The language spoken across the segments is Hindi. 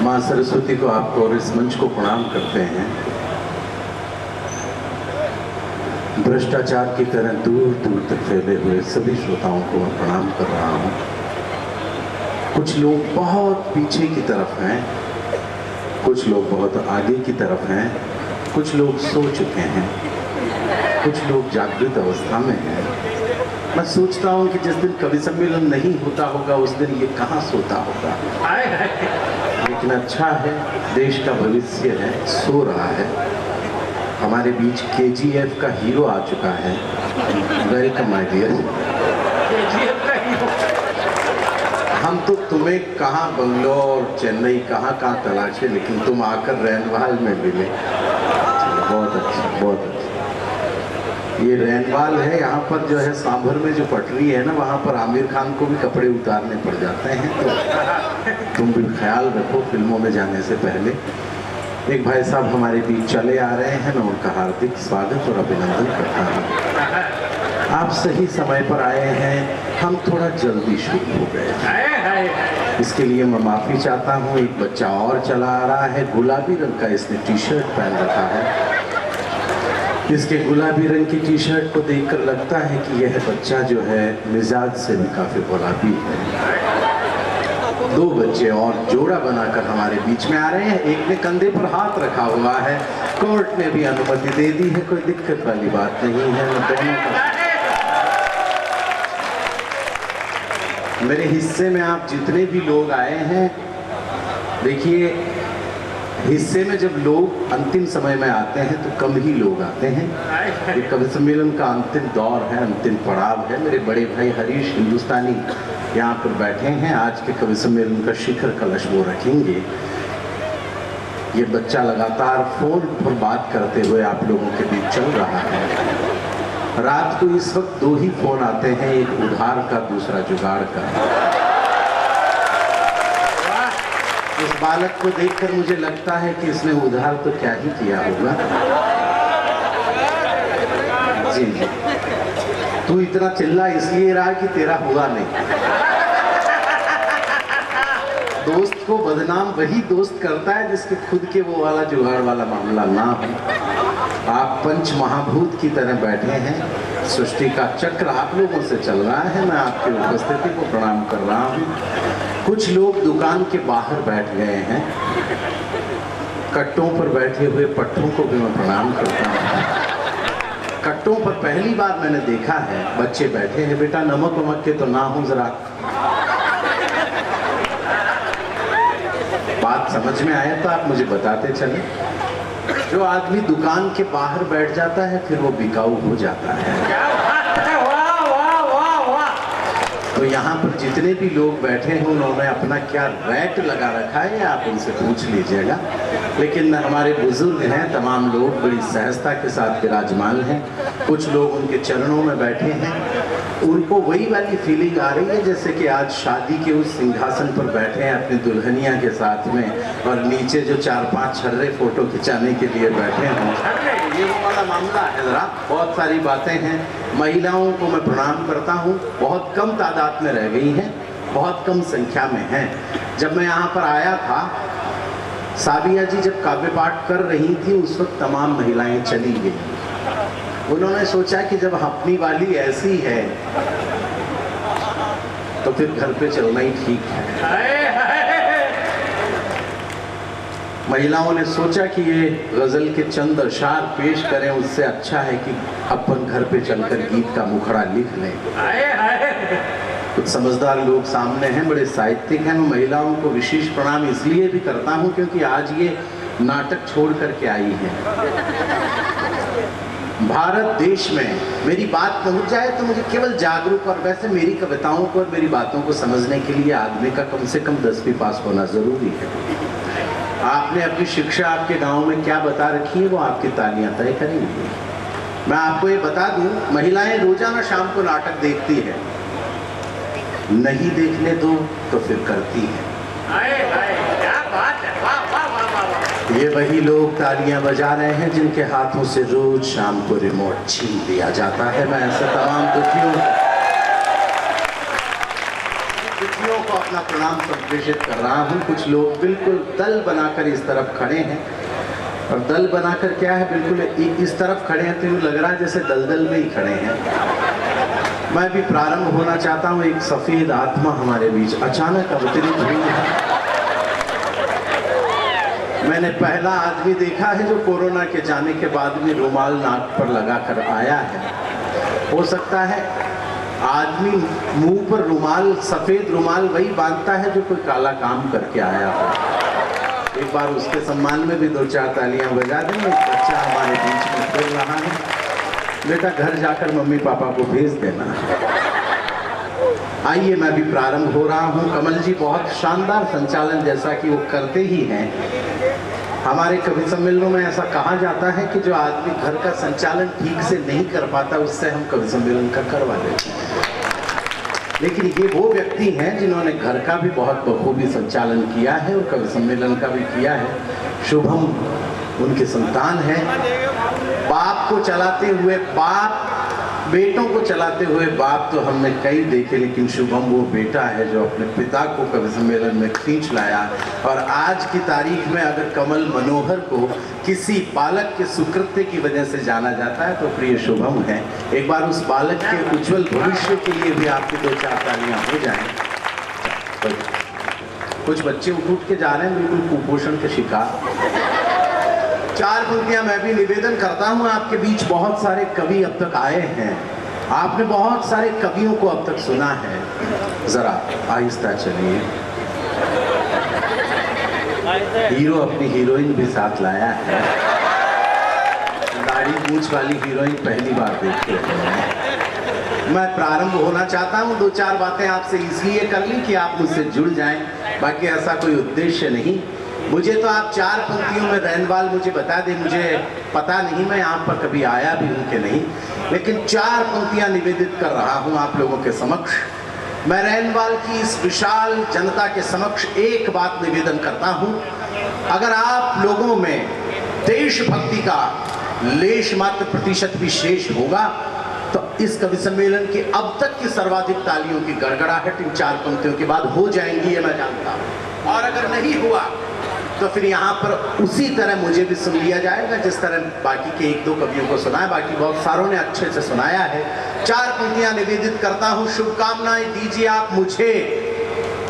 माँ सरस्वती को आपको और इस मंच को प्रणाम करते हैं। भ्रष्टाचार की तरह दूर दूर तक फैले हुए सभी श्रोताओं को मैं प्रणाम कर रहा हूँ। कुछ लोग बहुत पीछे की तरफ हैं, कुछ लोग बहुत आगे की तरफ हैं, कुछ लोग सो चुके हैं, कुछ लोग जागृत अवस्था में हैं। मैं सोचता हूँ कि जिस दिन कवि सम्मेलन नहीं होता होगा उस दिन ये कहाँ सोता होगा। लेकिन अच्छा है, देश का भविष्य है, सो रहा है। हमारे बीच KGF का हीरो आ चुका है। Welcome my dear. KGF का हीरो। हम तो तुम्हें कहाँ बंगलोर, चेन्नई, कहाँ तलाशे, लेकिन तुम आकर रैनवाल में मिले। बहुत अच्छा, बहुत अच्छा। ये रैनवाल है, यहाँ पर जो है सांभर में जो पटरी है ना, वहाँ पर आमिर खान को भी कपड़े उतारने पड़ जाते हैं। तो तुम भी ख्याल रखो फिल्मों में जाने से पहले। एक भाई साहब हमारे बीच चले आ रहे हैं, मैं उनका हार्दिक स्वागत और अभिनंदन करता हूँ। आप सही समय पर आए हैं, हम थोड़ा जल्दी शुरू हो गए, इसके लिए मैं माफ़ी चाहता हूँ। एक बच्चा और चला आ रहा है, गुलाबी रंग का इसने टी-शर्ट पहन रखा है। इसके गुलाबी रंग की टी-शर्ट को देखकर लगता है कि यह बच्चा जो है मिजाज से भी काफ़ी गुलाबी है। दो बच्चे और जोड़ा बनाकर हमारे बीच में आ रहे हैं। एक ने कंधे पर हाथ रखा हुआ है, कोर्ट ने भी अनुमति दे दी है, कोई दिक्कत वाली बात नहीं है। मैं दोनों का मेरे हिस्से में आप जितने भी लोग आए हैं, देखिए हिस्से में जब लोग अंतिम समय में आते हैं तो कम ही लोग आते हैं। ये कवि सम्मेलन का अंतिम दौर है, अंतिम पड़ाव है। मेरे बड़े भाई हरीश हिंदुस्तानी यहाँ पर बैठे हैं। आज के कवि सम्मेलन का शिखर कलश वो रखेंगे। ये बच्चा लगातार फोन पर बात करते हुए आप लोगों के बीच चल रहा है। रात को इस वक्त दो ही फोन आते हैं, एक उधार का, दूसरा जुगाड़ का। इस बालक को देखकर मुझे लगता है कि इसने उधार तो क्या ही किया होगा। जी जी, तू इतना चिल्ला इसलिए रहा कि तेरा हुआ नहीं। दोस्त को बदनाम वही दोस्त करता है जिसके खुद के वो वाला जुगाड़ वाला मामला ना हो। आप पंच महाभूत की तरह बैठे हैं, सृष्टि का चक्र आप लोगों से चल रहा है। मैं आपकी उपस्थिति को प्रणाम कर रहा हूँ। कुछ लोग दुकान के बाहर बैठ गए हैं, कट्टों पर बैठे हुए पट्टों को भी मैं प्रणाम करता हूँ। कट्टों पर पहली बार मैंने देखा है बच्चे बैठे हैं। बेटा नमक वमक के तो ना हो, जरा बात समझ में आए तो आप मुझे बताते चले। जो आदमी दुकान के बाहर बैठ जाता है फिर वो बिकाऊ हो जाता है। तो यहाँ पर जितने भी लोग बैठे हैं उन्होंने अपना क्या रेट लगा रखा है आप उनसे पूछ लीजिएगा। लेकिन हमारे बुजुर्ग हैं, तमाम लोग बड़ी सहजता के साथ विराजमान हैं। कुछ लोग उनके चरणों में बैठे हैं, उनको वही वाली फीलिंग आ रही है जैसे कि आज शादी के उस सिंहासन पर बैठे हैं अपनी दुल्हनिया के साथ में, और नीचे जो 4-5 छर्रे फोटो खिंचाने के लिए बैठे हैं। ये वो वाला मामला है। जरा बहुत सारी बातें हैं। महिलाओं को मैं प्रणाम करता हूँ, बहुत कम तादाद में रह गई हैं, बहुत कम संख्या में हैं। जब मैं यहाँ पर आया था, साबिया जी जब काव्य पाठ कर रही थी उस वक्त तमाम महिलाएं चली गई। उन्होंने सोचा कि जब अपनी वाली ऐसी है तो फिर घर पे चलना ही ठीक है। महिलाओं ने सोचा कि ये गजल के चंद अशार पेश करें, उससे अच्छा है कि अपन घर पे चलकर गीत का मुखड़ा लिख लें। कुछ समझदार लोग सामने हैं, बड़े साहित्यिक हैं। मैं महिलाओं को विशेष प्रणाम इसलिए भी करता हूं क्योंकि आज ये नाटक छोड़ करके आई हैं। भारत देश में मेरी बात पहुंच जाए तो मुझे केवल जागरूक, और वैसे मेरी कविताओं को और मेरी बातों को समझने के लिए आदमी का कम से कम 10वीं पास होना जरूरी है। आपने अपनी शिक्षा आपके गांव में क्या बता रखी है वो आपकी तालियां तय करेंगी। मैं आपको ये बता दूं, महिलाएं रोजाना शाम को नाटक देखती है, नहीं देखने दो तो फिर करती है। क्या बात है, वाह वाह वाह वाह। ये वही लोग तालियां बजा रहे हैं जिनके हाथों से रोज शाम को रिमोट छीन लिया जाता है। मैं ऐसे तमाम दुखियों सभी को अपना प्रणाम संप्रेषित कर रहा हूँ। कुछ लोग बिल्कुल दल बनाकर इस तरफ खड़े हैं, और दल बनाकर क्या है, बिल्कुल इस तरफ खड़े हैं तो यूँ लग रहा है जैसे दलदल में ही खड़े हैं। मैं भी प्रारंभ होना चाहता हूँ। एक सफेद आत्मा हमारे बीच अचानक अवतरित हुई है। मैंने पहला आदमी देखा है जो कोरोना के जाने के बाद भी रुमाल नाक पर लगाकर आया है। हो सकता है आदमी मुंह पर रुमाल, सफेद रुमाल वही बांधता है जो कोई काला काम करके आया हो। एक बार उसके सम्मान में भी 2-4 तालियां बजा दें। बच्चा हमारे बीच में खेल रहा है। बेटा घर जाकर मम्मी पापा को भेज देना। आइए, मैं भी प्रारंभ हो रहा हूं। कमल जी बहुत शानदार संचालन जैसा कि वो करते ही हैं। हमारे कवि सम्मेलनों में ऐसा कहा जाता है कि जो आदमी घर का संचालन ठीक से नहीं कर पाता उससे हम कवि सम्मेलन का करवा देते हैं। लेकिन ये वो व्यक्ति हैं जिन्होंने घर का भी बहुत बखूबी संचालन किया है और कवि सम्मेलन का भी किया है। शुभम उनके संतान है। बाप को चलाते हुए बाप, बेटों को चलाते हुए बाप तो हमने कई देखे, लेकिन शुभम वो बेटा है जो अपने पिता को कवि सम्मेलन में खींच लाया। और आज की तारीख में अगर कमल मनोहर को किसी बालक के सुकृत्य की वजह से जाना जाता है तो प्रिय शुभम है। एक बार उस बालक के उज्जवल भविष्य के लिए भी आपकी 2-4 तालियां हो जाएं। कुछ बच्चे उठ के जा रहे हैं बिल्कुल कुपोषण के शिकार। 4 पंक्तियां मैं भी निवेदन करता हूं। आपके बीच बहुत सारे कवि अब तक आए हैं, आपने बहुत सारे कवियों को अब तक सुना है। जरा आहिस्ता चलिए। हीरो अपनी हीरोइन भी साथ लाया है। दाढ़ी मूंछ वाली हीरोइन पहली बार देख रहे हैं। मैं प्रारंभ होना चाहता हूं। 2-4 बातें आपसे इसलिए कर ली कि आप मुझसे जुड़ जाएं, बाकी ऐसा कोई उद्देश्य नहीं। मुझे तो आप 4 पंक्तियों में रैनवाल मुझे बता दें, मुझे पता नहीं, मैं यहाँ पर कभी आया भी हूँ कि नहीं, लेकिन 4 पंक्तियाँ निवेदित कर रहा हूँ आप लोगों के समक्ष। मैं रैनवाल की इस विशाल जनता के समक्ष एक बात निवेदन करता हूँ। अगर आप लोगों में देशभक्ति का लेश मात्र प्रतिशत भी शेष होगा तो इस कवि सम्मेलन की अब तक की सर्वाधिक तालियों की गड़गड़ाहट इन 4 पंक्तियों के बाद हो जाएंगी, ये मैं जानता हूँ। और अगर नहीं हुआ तो फिर यहाँ पर उसी तरह मुझे भी सुन लिया जाएगा जिस तरह बाकी के 1-2 कवियों को सुना है। बाकी बहुत सारों ने अच्छे से सुनाया है। 4 पंक्तियां निवेदित करता हूँ। शुभकामनाएं दीजिए आप मुझे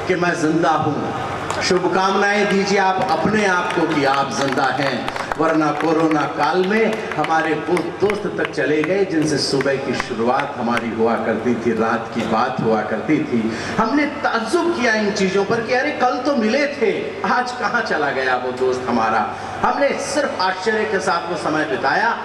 कि मैं जिंदा हूँ। शुभकामनाएं दीजिए आप अपने आप को कि आप जिंदा हैं, वरना कोरोना काल में हमारे वो दोस्त तक चले गए जिनसे सुबह की शुरुआत हमारी हुआ करती थी, रात की बात हुआ करती थी। हमने ताज्जुब किया इन चीज़ों पर कि अरे कल तो मिले थे, आज कहाँ चला गया वो दोस्त हमारा। हमने सिर्फ आश्चर्य के साथ वो समय बिताया।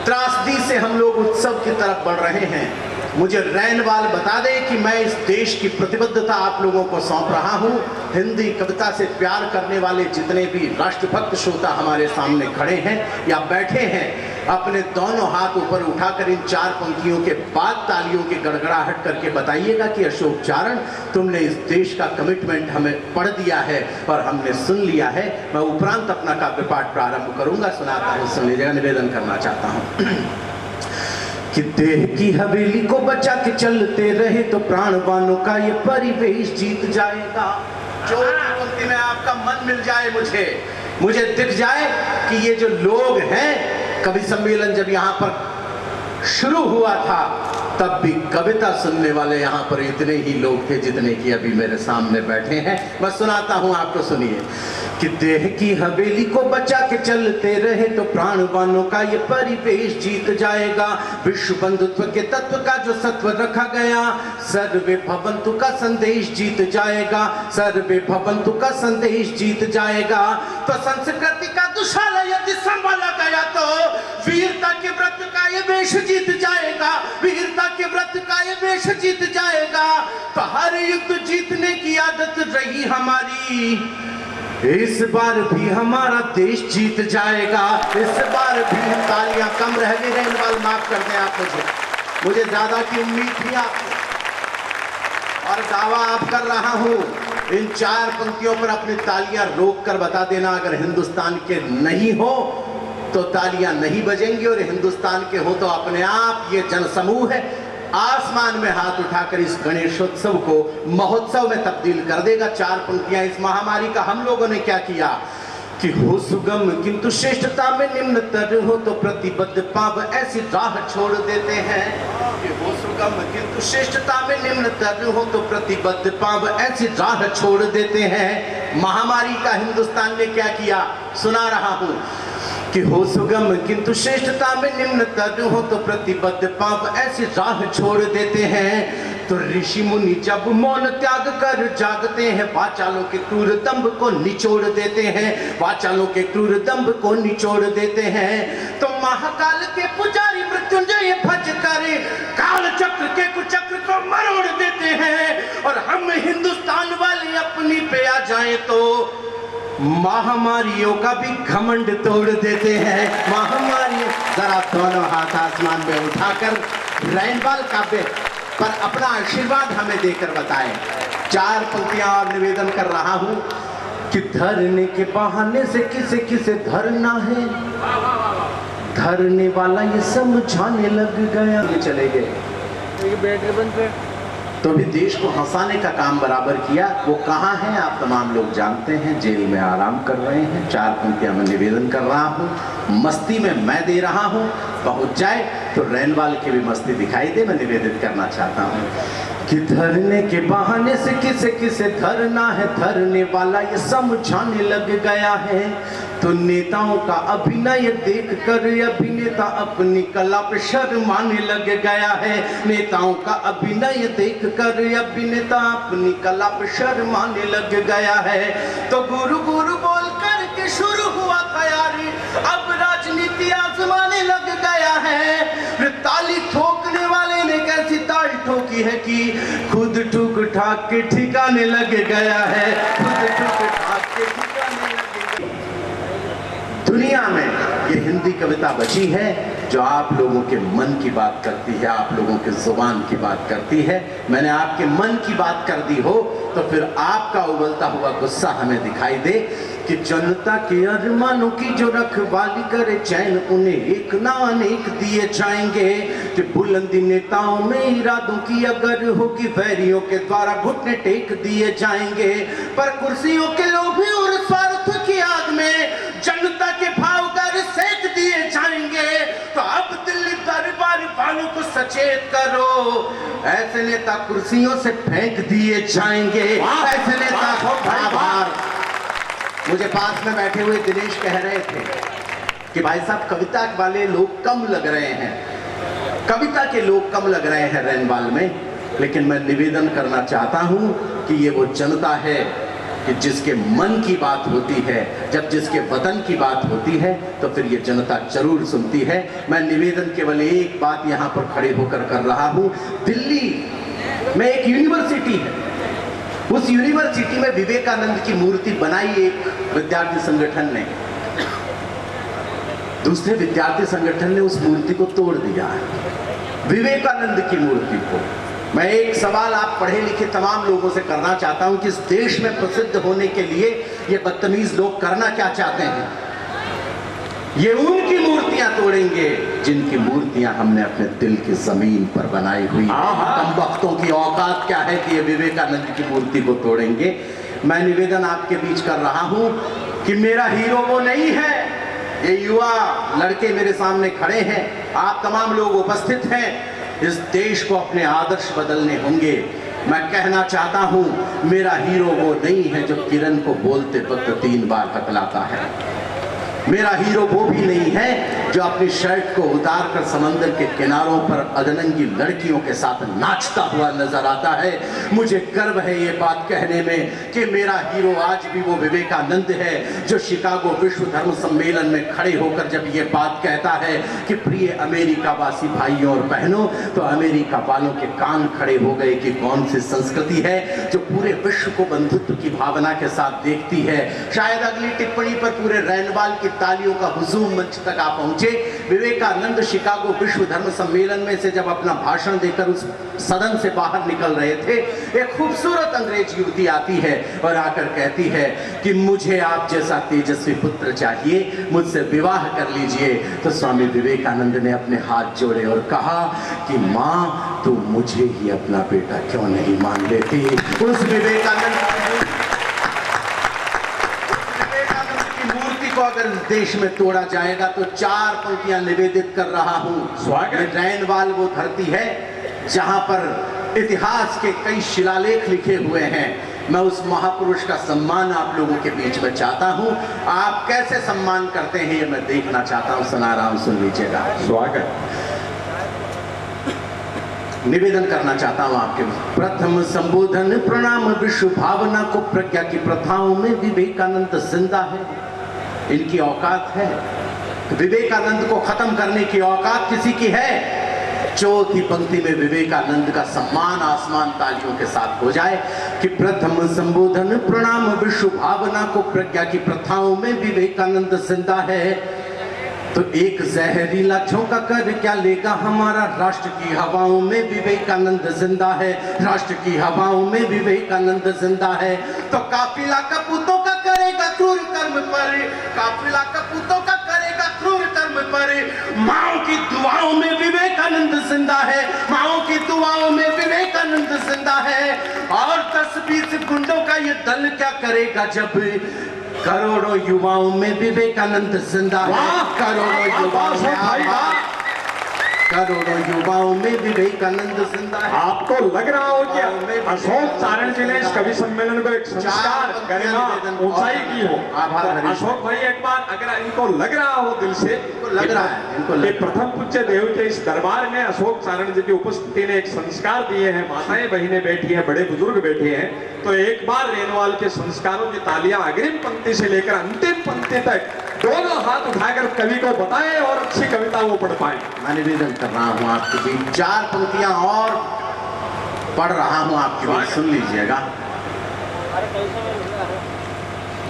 त्रासदी से हम लोग उत्सव की तरफ बढ़ रहे हैं। मुझे रैनवाल बता दे कि मैं इस देश की प्रतिबद्धता आप लोगों को सौंप रहा हूं। हिंदी कविता से प्यार करने वाले जितने भी राष्ट्रभक्त श्रोता हमारे सामने खड़े हैं या बैठे हैं, अपने दोनों हाथ ऊपर उठाकर इन 4 पंक्तियों के बाद तालियों की गड़गड़ाहट करके बताइएगा कि अशोक चारण, तुमने इस देश का कमिटमेंट हमें पढ़ दिया है और हमने सुन लिया है। मैं उपरांत अपना काव्य पाठ प्रारंभ करूंगा, सुनाता हूं, सुन लीजिएगा। निवेदन करना चाहता हूं कि देह की हवेली को बचा के चलते रहे तो प्राणवानों का ये परिवेश जीत जाएगा। जो पंक्ति में आपका मन मिल जाए, मुझे दिख जाए कि ये जो लोग हैं, कवि सम्मेलन जब यहाँ पर शुरू हुआ था तब भी कविता सुनने वाले यहाँ पर इतने ही लोग थे जितने कि अभी मेरे सामने बैठे हैं। मैं सुनाता हूँ, आपको सुनिए कि देह की हवेली को बचा के चलते रहे तो प्राणवानों का ये परिवेश जीत जाएगा। विश्व बंधुत्व के तत्व का जो सत्व रखा गया, सर्वे भवन्तु का संदेश जीत जाएगा। सर्वे भवन्तु का संदेश जीत जाएगा। तो संस्कृति का दुशाला यदि संभाला गया तो वीरता के व्रत का ये वेश जीत जाएगा। वीरता के व्रत का ये वेश जीत जाएगा। तो हर युद्ध जीतने की आदत रही हमारी, इस बार भी हमारा देश जीत जाएगा। इस बार भी तालियां कम रह गई। रैनवाल माफ कर दें आप मुझे ज्यादा की उम्मीद थी आपको, और दावा आप कर रहा हूं। इन 4 पंक्तियों पर अपनी तालियां रोक कर बता देना, अगर हिंदुस्तान के नहीं हो तो तालियां नहीं बजेंगी, और हिंदुस्तान के हो तो अपने आप ये जनसमूह है आसमान में हाथ उठाकर इस गणेशोत्सव को महोत्सव में तब्दील कर देगा। 4 पंक्तियां इस महामारी का हम लोगों ने क्या किया कि हो सुगम किंतु श्रेष्ठता में निम्नतर हो तो प्रतिबद्ध पाप ऐसी राह छोड़ देते हैं। कि हो सुगम किंतु श्रेष्ठता में निम्नतर हो तो प्रतिबद्ध पाप ऐसी राह छोड़ देते हैं। महामारी का हिंदुस्तान ने क्या किया सुना रहा हूं कि हो सुगम किंतु श्रेष्ठता में निम्नतर हो तो प्रतिबद्ध पाप ऐसी राह छोड़ देते हैं। तो ऋषि मुनि जब मौन त्याग कर जागते हैं, वाचालों के क्रूर दंभ को निचोड़ देते हैं, वाचालों के क्रूर दंभ को निचोड़ देते हैं। तो महाकाल के पुजारी मृत्युंजय भज कर काल चक्र के कुचक्र को मरोड़ देते हैं। और हम हिंदुस्तान वाले अपनी पे आ जाए तो महामारियों का भी घमंड तोड़ देते हैं। महामारियों, जरा दोनों हाथ आसमान में उठाकर रैनवाल काव्य पर अपना आशीर्वाद हमें देकर बताएं। 4 पंक्तियां और निवेदन कर रहा हूं कि धरने के बहाने से किसे किसे धरना है, धरने वाला ये समझाने लग गया। ये चले गए बैटरी बंद पे तो भी देश को हंसाने का काम बराबर किया। वो कहाँ हैं आप तमाम लोग जानते हैं, जेल में आराम कर रहे हैं। 4 पंक्तियां मैं निवेदन कर रहा हूँ, मस्ती में मैं दे रहा हूँ, पहुंच जाए तो रैनवाल की भी मस्ती दिखाई दे। मैं निवेदित करना चाहता हूँ कि धरने के बहाने से किसे किसे धरना है, धरने वाला ये समझाने लग गया है। तो नेताओं का अभिनय देख कर अभिनेता अपनी कला पर शर्माने लग गया है। नेताओं का अभिनय देख कर अभिनेता अपनी कला पर शर्माने लग गया है। तो गुरु गुरु बोल कर के शुरू हुआ तैयारी, अब राजनीति आजमाने लग गया है। ताली ठोकने वाले ने कैसी ताल ठोकी है कि खुद ठुक ठाक के ठिकाने लग गया है, खुद ठुक ठाक के ठिकाने लग गया। दुनिया में ये हिंदी कविता बची है जो आप लोगों के मन की बात करती है, आप लोगों के जुबान की बात करती है। मैंने आपके मन की बात कर दी हो तो फिर आपका उबलता हुआ गुस्सा हमें दिखाई दे कि जनता के अरमानों की जो रखवाली करे चैन उन्हें एक ना अनेक दिए जाएंगे। कि बुलंदी नेताओं में इरादों की अगर होगी वैरियों के द्वारा घुटने टेक दिए जाएंगे। पर कुर्सियों के लोभी और स्वार्थ की आग में जनता के भाव कर सेक दिए जाएंगे। तो अब दिल्ली दरबार वालों को सचेत करो, ऐसे नेता कुर्सियों से फेंक दिए जाएंगे। ऐसे नेता को बार मुझे पास में बैठे हुए दिनेश कह रहे थे कि भाई साहब कविता वाले लोग कम लग रहे हैं, कविता के लोग कम लग रहे हैं रैनवाल में। लेकिन मैं निवेदन करना चाहता हूं कि ये वो जनता है कि जिसके मन की बात होती है, जब जिसके वतन की बात होती है तो फिर ये जनता जरूर सुनती है। मैं निवेदन केवल एक बात यहाँ पर खड़े होकर कर रहा हूँ। दिल्ली में एक यूनिवर्सिटी है, उस यूनिवर्सिटी में विवेकानंद की मूर्ति बनाई एक विद्यार्थी संगठन ने, दूसरे विद्यार्थी संगठन ने उस मूर्ति को तोड़ दिया है, विवेकानंद की मूर्ति को। मैं एक सवाल आप पढ़े लिखे तमाम लोगों से करना चाहता हूं कि इस देश में प्रसिद्ध होने के लिए ये बदतमीज लोग करना क्या चाहते हैं। ये उनकी मूर्तियां तोड़ेंगे जिनकी मूर्तियां हमने अपने दिल की जमीन पर बनाई हुई। कम वक्तों की औकात क्या है कि ये विवेकानंद की मूर्ति को तोड़ेंगे। मैं निवेदन आपके बीच कर रहा हूं कि मेरा हीरो वो नहीं है। ये युवा लड़के मेरे सामने खड़े हैं, आप तमाम लोग उपस्थित हैं। इस देश को अपने आदर्श बदलने होंगे। मैं कहना चाहता हूं मेरा हीरो वो नहीं है जो किरण को बोलते वक्त 3 बार हकलाता है। मेरा हीरो वो भी नहीं है जो अपनी शर्ट को उतार कर समंदर के किनारों पर अधनंगी लड़कियों के साथ नाचता हुआ नजर आता है। मुझे गर्व है ये बात कहने में कि मेरा हीरो आज भी वो विवेकानंद है जो शिकागो विश्व धर्म सम्मेलन में खड़े होकर जब ये बात कहता है कि प्रिय अमेरिका वासी भाइयों और बहनों, तो अमेरिका वालों के कान खड़े हो गए कि कौन सी संस्कृति है जो पूरे विश्व को बंधुत्व की भावना के साथ देखती है। शायद अगली टिप्पणी पर पूरे रैनवाल की तालियों का हुजूम मंच तक आ पहुंचे। विवेकानंद शिकागो विश्व धर्म सम्मेलन में से जब अपना भाषण देकर उस सदन से बाहर निकल रहे थे, एक खूबसूरत अंग्रेज युवती आती है और आकर कहती है कि मुझे आप जैसा तेजस्वी पुत्र चाहिए, मुझसे विवाह कर लीजिए। तो स्वामी विवेकानंद ने अपने हाथ जोड़े और कहा कि माँ, तू मुझे ही अपना बेटा क्यों नहीं मान लेती। उस विवेकानंद की मूर्ति को अगर देश में तोड़ा जाएगा तो 4 पंक्तियां निवेदित कर रहा हूं। स्वागत। रैनवाल वो धरती है जहां पर इतिहास के कई शिलालेख लिखे हुए हैं। मैं उस महापुरुष का सम्मान आप लोगों के बीच में चाहता हूं। आप कैसे सम्मान करते हैं ये मैं देखना चाहता हूं। सुना रहा हूं, सुन लीजिएगा। स्वागत। निवेदन करना चाहता हूं आपके प्रथम संबोधन प्रणाम विश्व भावना को प्रज्ञा की प्रथाओं में विवेकानंद जिंदा है। इनकी औकात है, विवेकानंद को खत्म करने की औकात किसी की है? चौथी पंक्ति में विवेकानंद का सम्मान आसमान तालियों के साथ हो जाए कि प्रथम संबोधन प्रणाम विश्व भावना को प्रज्ञा की प्रथाओं में विवेकानंद जिंदा है। तो एक जहरीला झोंका कर क्या लेगा हमारा राष्ट्र की हवाओं में विवेकानंद जिंदा है। राष्ट्र की हवाओं में विवेकानंद जिंदा है। तो काफिला कपूतों का करेगा क्रूर कर्म पर, काफिला कपूतों का करेगा क्रूर कर्म पर। माओ की दुआओं में विवेकानंद जिंदा है। माओ की दुआओं में विवेकानंद जिंदा है। और 10-20 गुंडों का ये दल क्या करेगा जब करोड़ों युवाओं में विवेकानंद जिंदा है। करोड़ों युवाओं में विवेकानंद जिंदा है। आपको लग रहा हो कि अशोक सारण जी ने इस कवि सम्मेलन को एक संस्कार गरिमा ऊंचाई की हो। तो अशोक भाई एक बार अगर इनको लग रहा हो दिल से, लग रहा है इनको कि प्रथम पूज्य देव के इस दरबार में अशोक सारण जी की उपस्थिति ने एक संस्कार दिए हैं, माताएं बहनें बैठी हैं, बड़े बुजुर्ग बैठे हैं, तो एक बार रेनवाल के संस्कारों की तालियां अग्रिम पंक्ति से लेकर अंतिम पंक्ति तक दोनों हाथ उठाकर कवि को बताएं और अच्छी कविता वो पढ़ पाए। मैं निवेदन कर रहा हूं आपके बीच, 4 पंक्तियां और पढ़ रहा हूं आपके बीच, सुन लीजिएगा।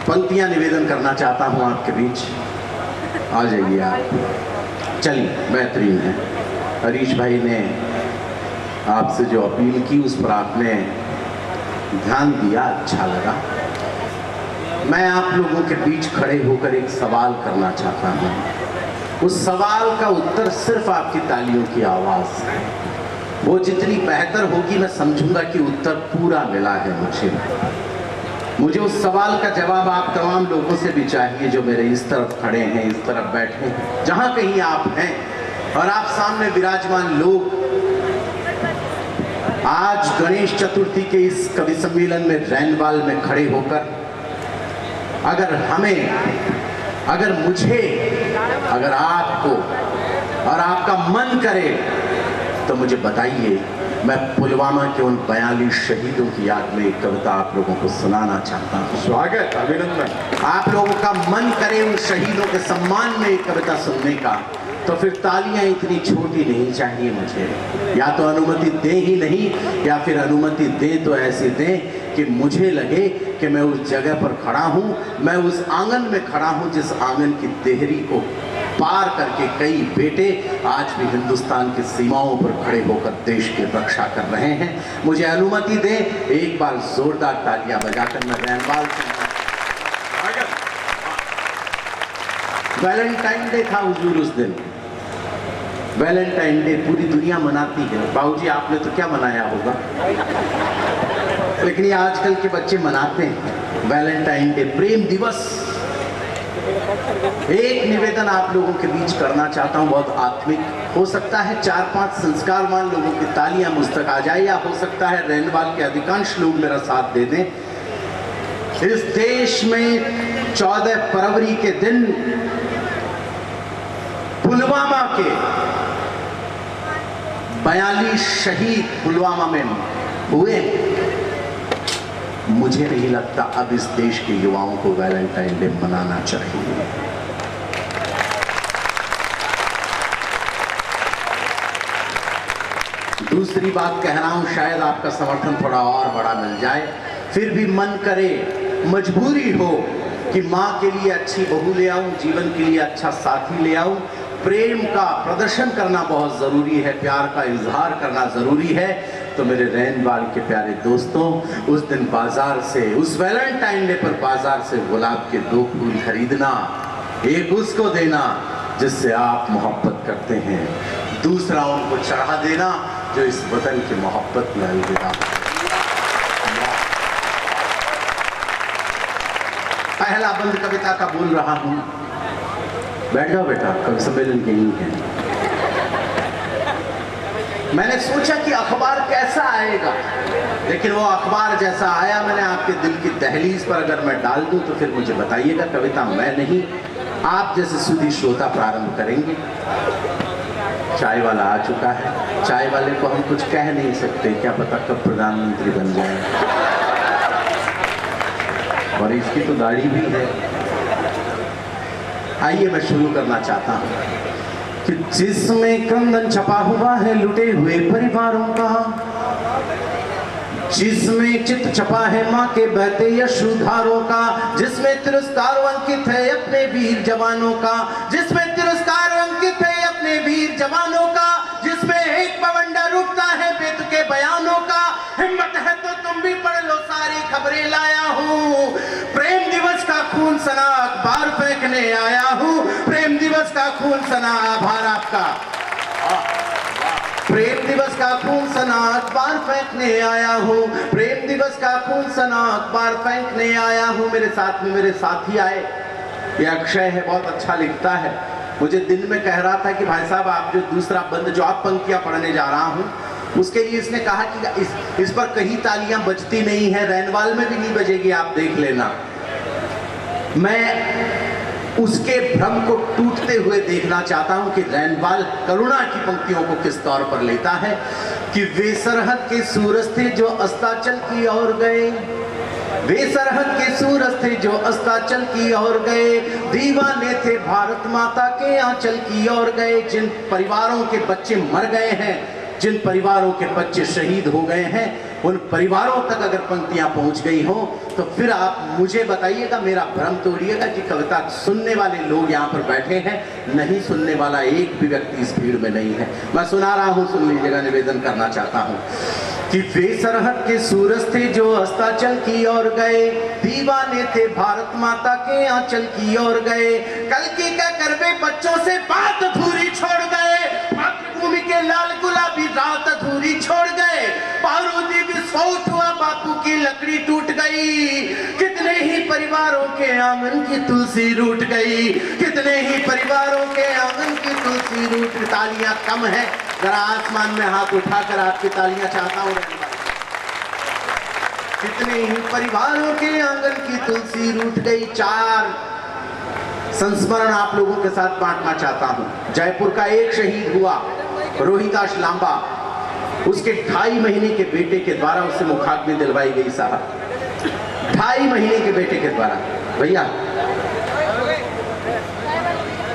पंक्तियां निवेदन करना चाहता हूं आपके बीच, आ जाइए आप। चलिए, बेहतरीन है। हरीश भाई ने आपसे जो अपील की उस पर आपने ध्यान दिया, अच्छा लगा। मैं आप लोगों के बीच खड़े होकर एक सवाल करना चाहता हूं। उस सवाल का उत्तर सिर्फ आपकी तालियों की आवाज है। वो जितनी बेहतर होगी मैं समझूंगा कि उत्तर पूरा मिला है मुझे उस सवाल का जवाब आप तमाम लोगों से भी चाहिए जो मेरे इस तरफ खड़े हैं, इस तरफ बैठे हैं, जहां कहीं आप हैं और आप सामने विराजमान लोग आज गणेश चतुर्थी के इस कवि सम्मेलन में रैनवाल में खड़े होकर अगर मुझे, अगर आपको और आपका मन करे तो मुझे बताइए। मैं पुलवामा के उन 42 शहीदों की याद में एक कविता आप लोगों को सुनाना चाहता हूँ। स्वागत, अभिनंदन। आप लोगों का मन करे उन शहीदों के सम्मान में एक कविता सुनने का, तो फिर तालियां इतनी छोटी नहीं चाहिए मुझे। या तो अनुमति दे ही नहीं, या फिर अनुमति दे तो ऐसे दे कि मुझे लगे कि मैं उस जगह पर खड़ा हूं, मैं उस आंगन में खड़ा हूं जिस आंगन की देहरी को पार करके कई बेटे आज भी हिंदुस्तान की सीमाओं पर खड़े होकर देश की रक्षा कर रहे हैं। मुझे अनुमति दे, एक बार जोरदार तालियां बजाकर मैं रैनवाल से। वैलेंटाइन डे था हुजूर उस दिन। वैलेंटाइन डे पूरी दुनिया मनाती है। बाबूजी आपने तो क्या मनाया होगा, लेकिन ये आजकल के बच्चे मनाते हैं वैलेंटाइन डे, प्रेम दिवस। एक निवेदन आप लोगों के बीच करना चाहता हूं, बहुत आत्मिक। हो सकता है 4-5 संस्कारवान लोगों की तालियां मुझ तक आ जाए, या हो सकता है रैनवाल के अधिकांश लोग मेरा साथ दे दें। इस देश में 14 फरवरी के दिन पुलवामा के 42 शहीद पुलवामा में हुए। मुझे नहीं लगता अब इस देश के युवाओं को वैलेंटाइन डे मनाना चाहिए। दूसरी बात कह रहा हूं, शायद आपका समर्थन थोड़ा और बड़ा मिल जाए। फिर भी मन करे, मजबूरी हो कि माँ के लिए अच्छी बहू ले आऊं, जीवन के लिए अच्छा साथी ले आऊं। प्रेम का प्रदर्शन करना बहुत जरूरी है, प्यार का इजहार करना जरूरी है। तो मेरे रैनवाल के प्यारे दोस्तों, उस दिन बाजार से, उस वैलेंटाइन डे पर बाजार से गुलाब के 2 फूल खरीदना, एक उसको देना जिससे आप मोहब्बत करते हैं, दूसरा उनको चढ़ा देना जो इस वतन की मोहब्बत में अलविदा। पहला बंद कविता का बोल रहा हूं। बैठ जाओ बेटा, कवि सम्मेलन के ही है। मैंने सोचा कि अखबार कैसा आएगा, लेकिन वो अखबार जैसा आया, मैंने आपके दिल की दहलीज पर अगर मैं डाल दूं तो फिर मुझे बताइएगा, कविता मैं नहीं आप जैसे सुधी श्रोता प्रारंभ करेंगे। चाय वाला आ चुका है, चाय वाले को हम कुछ कह नहीं सकते, क्या पता कब प्रधानमंत्री बन जाए, और इसकी तो दाढ़ी भी है। आइए मैं शुरू करना चाहता हूं कि जिसमें क्रंदन छपा हुआ है लुटे हुए परिवारों का, जिसमें चित्र छपा है माँ के बहते यशोधारों का, जिसमें तिरस्कार अंकित है अपने वीर जवानों का, जिसमें तिरस्कार अंकित है अपने वीर जवानों का, जिसमें एक बवंडर उठता है बेतुके बयानों का। हिम्मत है तो तुम भी पढ़ लो, सारी खबरें लाया हूँ। प्रेम दिवस का खून सना अखबार फेंकने आया हूँ, प्रेम दिवस का खून सना, आभार आपका। प्रेम दिवस का खून सना अखबार फेंकने आया हूँ, प्रेम दिवस का खून सना अखबार फेंकने आया हूँ। मेरे साथ में मेरे साथी आए, ये अक्षय है, बहुत अच्छा लिखता है। मुझे दिन में कह रहा था कि भाई साहब आप जो दूसरा बंद जो आप पंक्तियां पढ़ने जा रहा हूँ उसके लिए इसने कहा कि इस पर कहीं तालियां बजती नहीं है, रैनवाल में भी नहीं बजेगी, आप देख लेना। मैं उसके भ्रम को टूटते हुए देखना चाहता हूं कि रैनवाल करुणा की पंक्तियों को किस तौर पर लेता है कि वे सरहद के सूरज थे जो अस्ताचल की ओर गए, वे सरहद के सूरज थे जो अस्ताचल की ओर गए, दीवाने थे भारत माता के आंचल की ओर गए। जिन परिवारों के बच्चे मर गए हैं, जिन परिवारों के बच्चे शहीद हो गए हैं, उन परिवारों तक अगर पंक्तियां पहुंच गई हो तो फिर आप मुझे बताइएगा, मेरा भ्रम तोड़िएगा कि कविता सुनने वाले लोग यहाँ पर बैठे हैं, नहीं सुनने वाला एक भी व्यक्ति इस भीड़ में नहीं है। मैं सुना रहा हूँ, सुन लीजिएगा, निवेदन करना चाहता हूँ कि वे सरहद के सूरज थे जो अस्ताचल की ओर गए, दीवाने थे भारत माता के आंचल की ओर गए, कल की क्या करवे बच्चों से बात अधूरी छोड़ गए, मातृभूमि के लाल गुलाबी रात अधूरी छोड़ गए, बारूदी विस्फोट हुआ बापू की लकड़ी टूट गई, कितने ही परिवारों के आंगन की तुलसी रूठ गई, कितने ही परिवारों के आंगन की तुलसी रूठ। तालियां कम है, जरा आसमान में हाथ उठाकर आपकी तालियां चाहता हूं। कितने ही परिवारों के आंगन की तुलसी रूठ गई। 4 संस्मरण आप लोगों के साथ बांटना चाहता हूं। जयपुर का एक शहीद हुआ, रोहिताश लांबा, उसके 2.5 महीने के बेटे के द्वारा उससे मुखाग्नि दिलवाई गई साहब, 2.5 महीने के बेटे के द्वारा। भैया,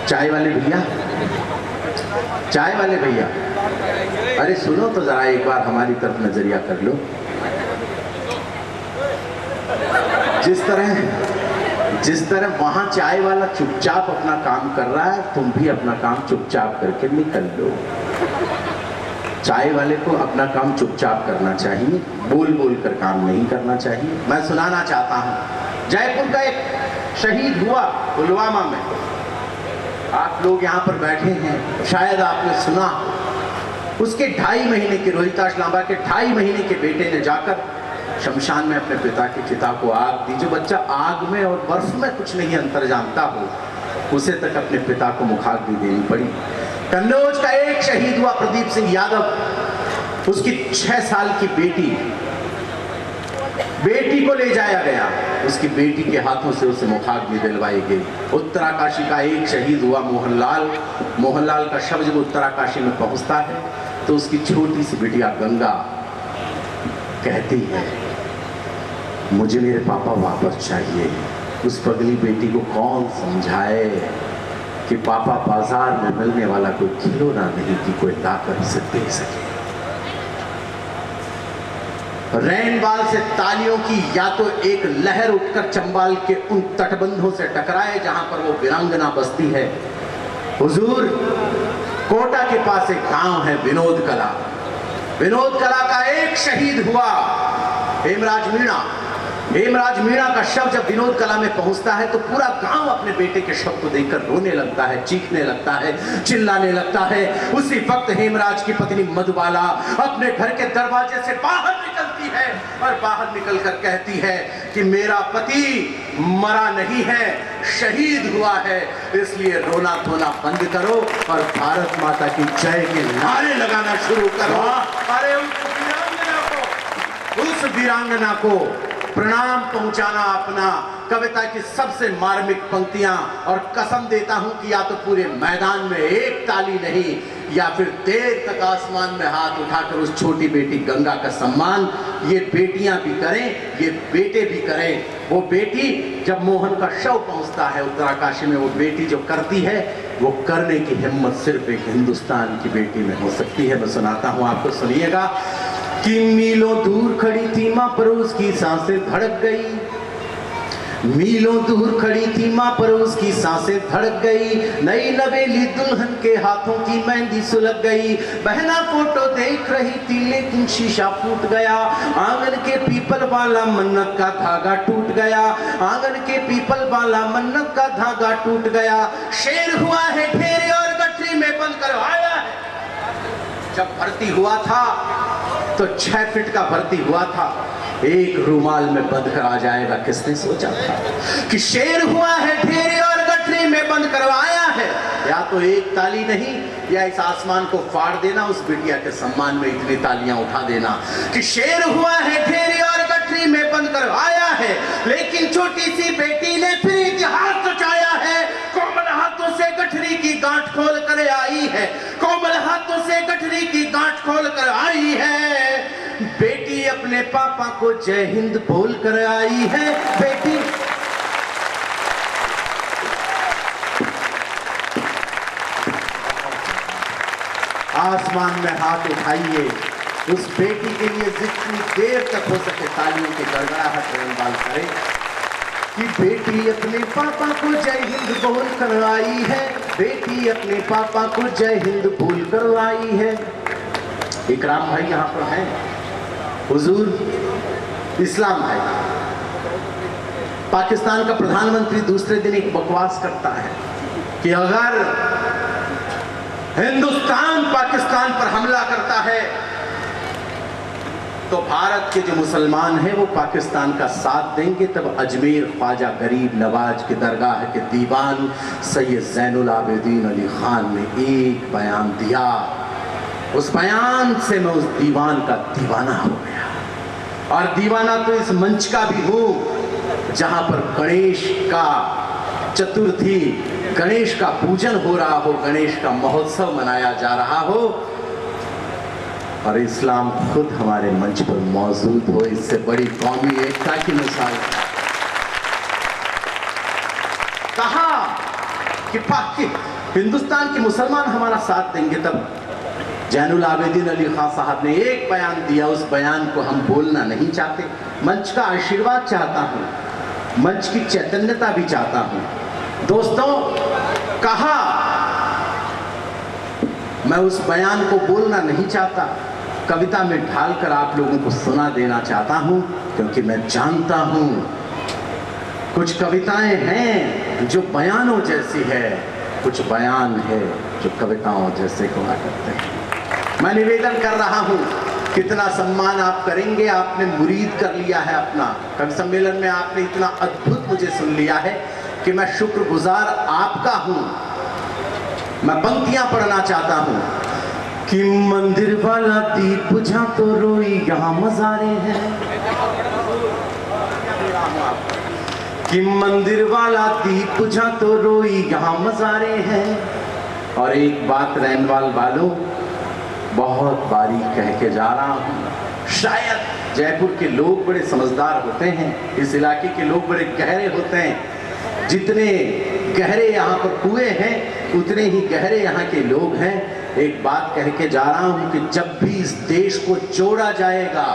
चाय वाले भैया, चाय वाले भैया, अरे सुनो तो जरा एक बार हमारी तरफ नजरिया कर लो। जिस तरह वहां चाय वाला चुपचाप अपना काम कर रहा है, तुम भी अपना काम चुपचाप करके निकल लो। चाय वाले को अपना काम चुपचाप करना चाहिए, बोल बोल कर काम नहीं करना चाहिए। मैं सुनाना चाहता हूं, जयपुर का एक शहीद हुआ पुलवामा में। आप लोग यहाँ पर बैठे हैं, शायद आपने सुना, उसके 2.5 महीने के, रोहिताश लांबा के 2.5 महीने के बेटे ने जाकर शमशान में अपने पिता की चिता को आग दी। जो बच्चा आग में और बर्फ में कुछ नहीं अंतर जानता हो, उसे तक अपने पिता को मुखाग्नि देनी पड़ी। कन्नौज का एक शहीद हुआ प्रदीप सिंह यादव, उसकी 6 साल की बेटी को ले जाया गया, उसकी बेटी के हाथों से उसे मुखाग्नि दिलवाई गई। उत्तराकाशी का एक शहीद हुआ मोहनलाल का शव जब उत्तराकाशी में पहुंचता है तो उसकी छोटी सी बिटिया गंगा कहती है, मुझे मेरे पापा वापस चाहिए। उस पगली बेटी को कौन समझाए कि पापा बाजार में मिलने वाला कोई खिलौना नहीं कि कोई लाकर उसे दे सके। रैनवाल से तालियों की या तो एक लहर उठकर चंबाल के उन तटबंधों से टकराए जहां पर वो वीरांगना बसती है। हुजूर, कोटा के पास एक गांव है विनोद कला। विनोद कला का एक शहीद हुआ, हेमराज मीणा। हेमराज मीणा का शव जब विनोद कला में पहुंचता है तो पूरा गांव अपने बेटे के शव को देखकर रोने लगता है, चीखने लगता है, चिल्लाने लगता है। उसी वक्त हेमराज की पत्नी मधुबाला अपने घर के दरवाजे से बाहर निकलती है और बाहर निकलकर कहती है कि मेरा पति मरा नहीं है, शहीद हुआ है, इसलिए रोना धोना बंद करो और भारत माता की जय के नारे लगाना शुरू करो। अरे उस वीरांगना को प्रणाम पहुंचाना अपना। कविता की सबसे मार्मिक पंक्तियां, और कसम देता हूं कि या तो पूरे मैदान में एक ताली नहीं या फिर देर तक आसमान में हाथ उठाकर उस छोटी बेटी गंगा का सम्मान ये बेटियां भी करें, ये बेटे भी करें। वो बेटी जब मोहन का शव पहुंचता है उत्तराकाशी में, वो बेटी जो करती है वो करने की हिम्मत सिर्फ एक हिंदुस्तान की बेटी में हो सकती है। मैं सुनाता हूं आपको, सुनिएगा। कि मीलों दूर खड़ी थी मां पर उसकी सांसें धड़क गई। मीलों दूर खड़ी थी मां पर उसकी सांसें धड़क गई। नई नवेली दुल्हन के हाथों की मेहंदी सुलग गई। बहना फोटो देख रही थी लेकिन शीशा फूट गया। आंगन के पीपल वाला मन्नत का धागा टूट गया। आंगन के पीपल वाला मन्नत का धागा टूट गया। शेर हुआ है ढेरे और गठरी में बंद करवाया है। जब भर्ती हुआ था तो 6 फीट का भर्ती हुआ था, एक रूमाल में बंद कर आ जाएगा, किसने सोचा था कि शेर हुआ है ढेरे और गठरी में बंद करवाया है। या तो एक ताली नहीं या इस आसमान को फाड़ देना, उस बिटिया के सम्मान में इतनी तालियां उठा देना कि शेर हुआ है ढेरे और गठरी में बंद करवाया है। लेकिन छोटी सी बेटी ने फिर इतिहास रचाया है। कोमल हाथों से गठरी की गांठ खोल कर आई है। कोमल हाथों से गठरी की गांठ खोल कर आई है। बेटी अपने पापा को जय हिंद बोल कर आई है। बेटी आसमान में हाथ उठाइए, उस बेटी के लिए जितनी देर तक हो सके तालियों की गड़गड़ाहट रैनवाल करे कि बेटी अपने पापा को जय हिंद बोल कर आई है। बेटी अपने पापा को जय हिंद बोल कर आई है। इकराम भाई यहाँ पर हैं, हुजूर इस्लाम भाई। पाकिस्तान का प्रधानमंत्री दूसरे दिन एक बकवास करता है कि अगर हिंदुस्तान पाकिस्तान पर हमला करता है तो भारत के जो मुसलमान हैं वो पाकिस्तान का साथ देंगे। तब अजमेर ख्वाजा गरीब नवाज के दरगाह के दीवान सैयद ज़ैनुल आबिदीन अली खान ने एक बयान दिया। उस बयान से मैं उस दीवान का दीवाना हो गया, और दीवाना तो इस मंच का भी हूं जहां पर गणेश का चतुर्थी, गणेश का पूजन हो रहा हो, गणेश का महोत्सव मनाया जा रहा हो और इस्लाम खुद हमारे मंच पर मौजूद हो। इससे बड़ी कौमी एकता की मिसाल कहा कि हिंदुस्तान के मुसलमान हमारा साथ देंगे। तब ज़ैनुल आबिदीन अली खान साहब ने एक बयान दिया, उस बयान को हम बोलना नहीं चाहते। मंच का आशीर्वाद चाहता हूं, मंच की चैतन्यता भी चाहता हूं। दोस्तों, कहा मैं उस बयान को बोलना नहीं चाहता, कविता में ढालकर आप लोगों को सुना देना चाहता हूं, क्योंकि मैं जानता हूं कुछ कविताएं हैं जो बयानों जैसी है, कुछ बयान है जो कविताओं जैसे हुआ करते हैं। मैं निवेदन कर रहा हूं, कितना सम्मान आप करेंगे, आपने मुरीद कर लिया है अपना। कवि सम्मेलन में आपने इतना अद्भुत मुझे सुन लिया है कि मैं शुक्रगुजार आपका हूं। मैं पंक्तियां पढ़ना चाहता हूं कि मंदिर वाला दीप बुझा तो रोई यहाँ मज़ारे हैं। कि मंदिर वाला दीप बुझा तो रोई यहाँ मज़ारे हैं। और एक बात रैनवाल वालों, बहुत बारीक कह के जा रहा हूं। शायद जयपुर के लोग बड़े समझदार होते हैं, इस इलाके के लोग बड़े गहरे होते हैं। जितने गहरे यहाँ पर कुएं हैं उतने ही गहरे यहाँ के लोग हैं। एक बात कह के जा रहा हूं कि जब भी इस देश को जोड़ा जाएगा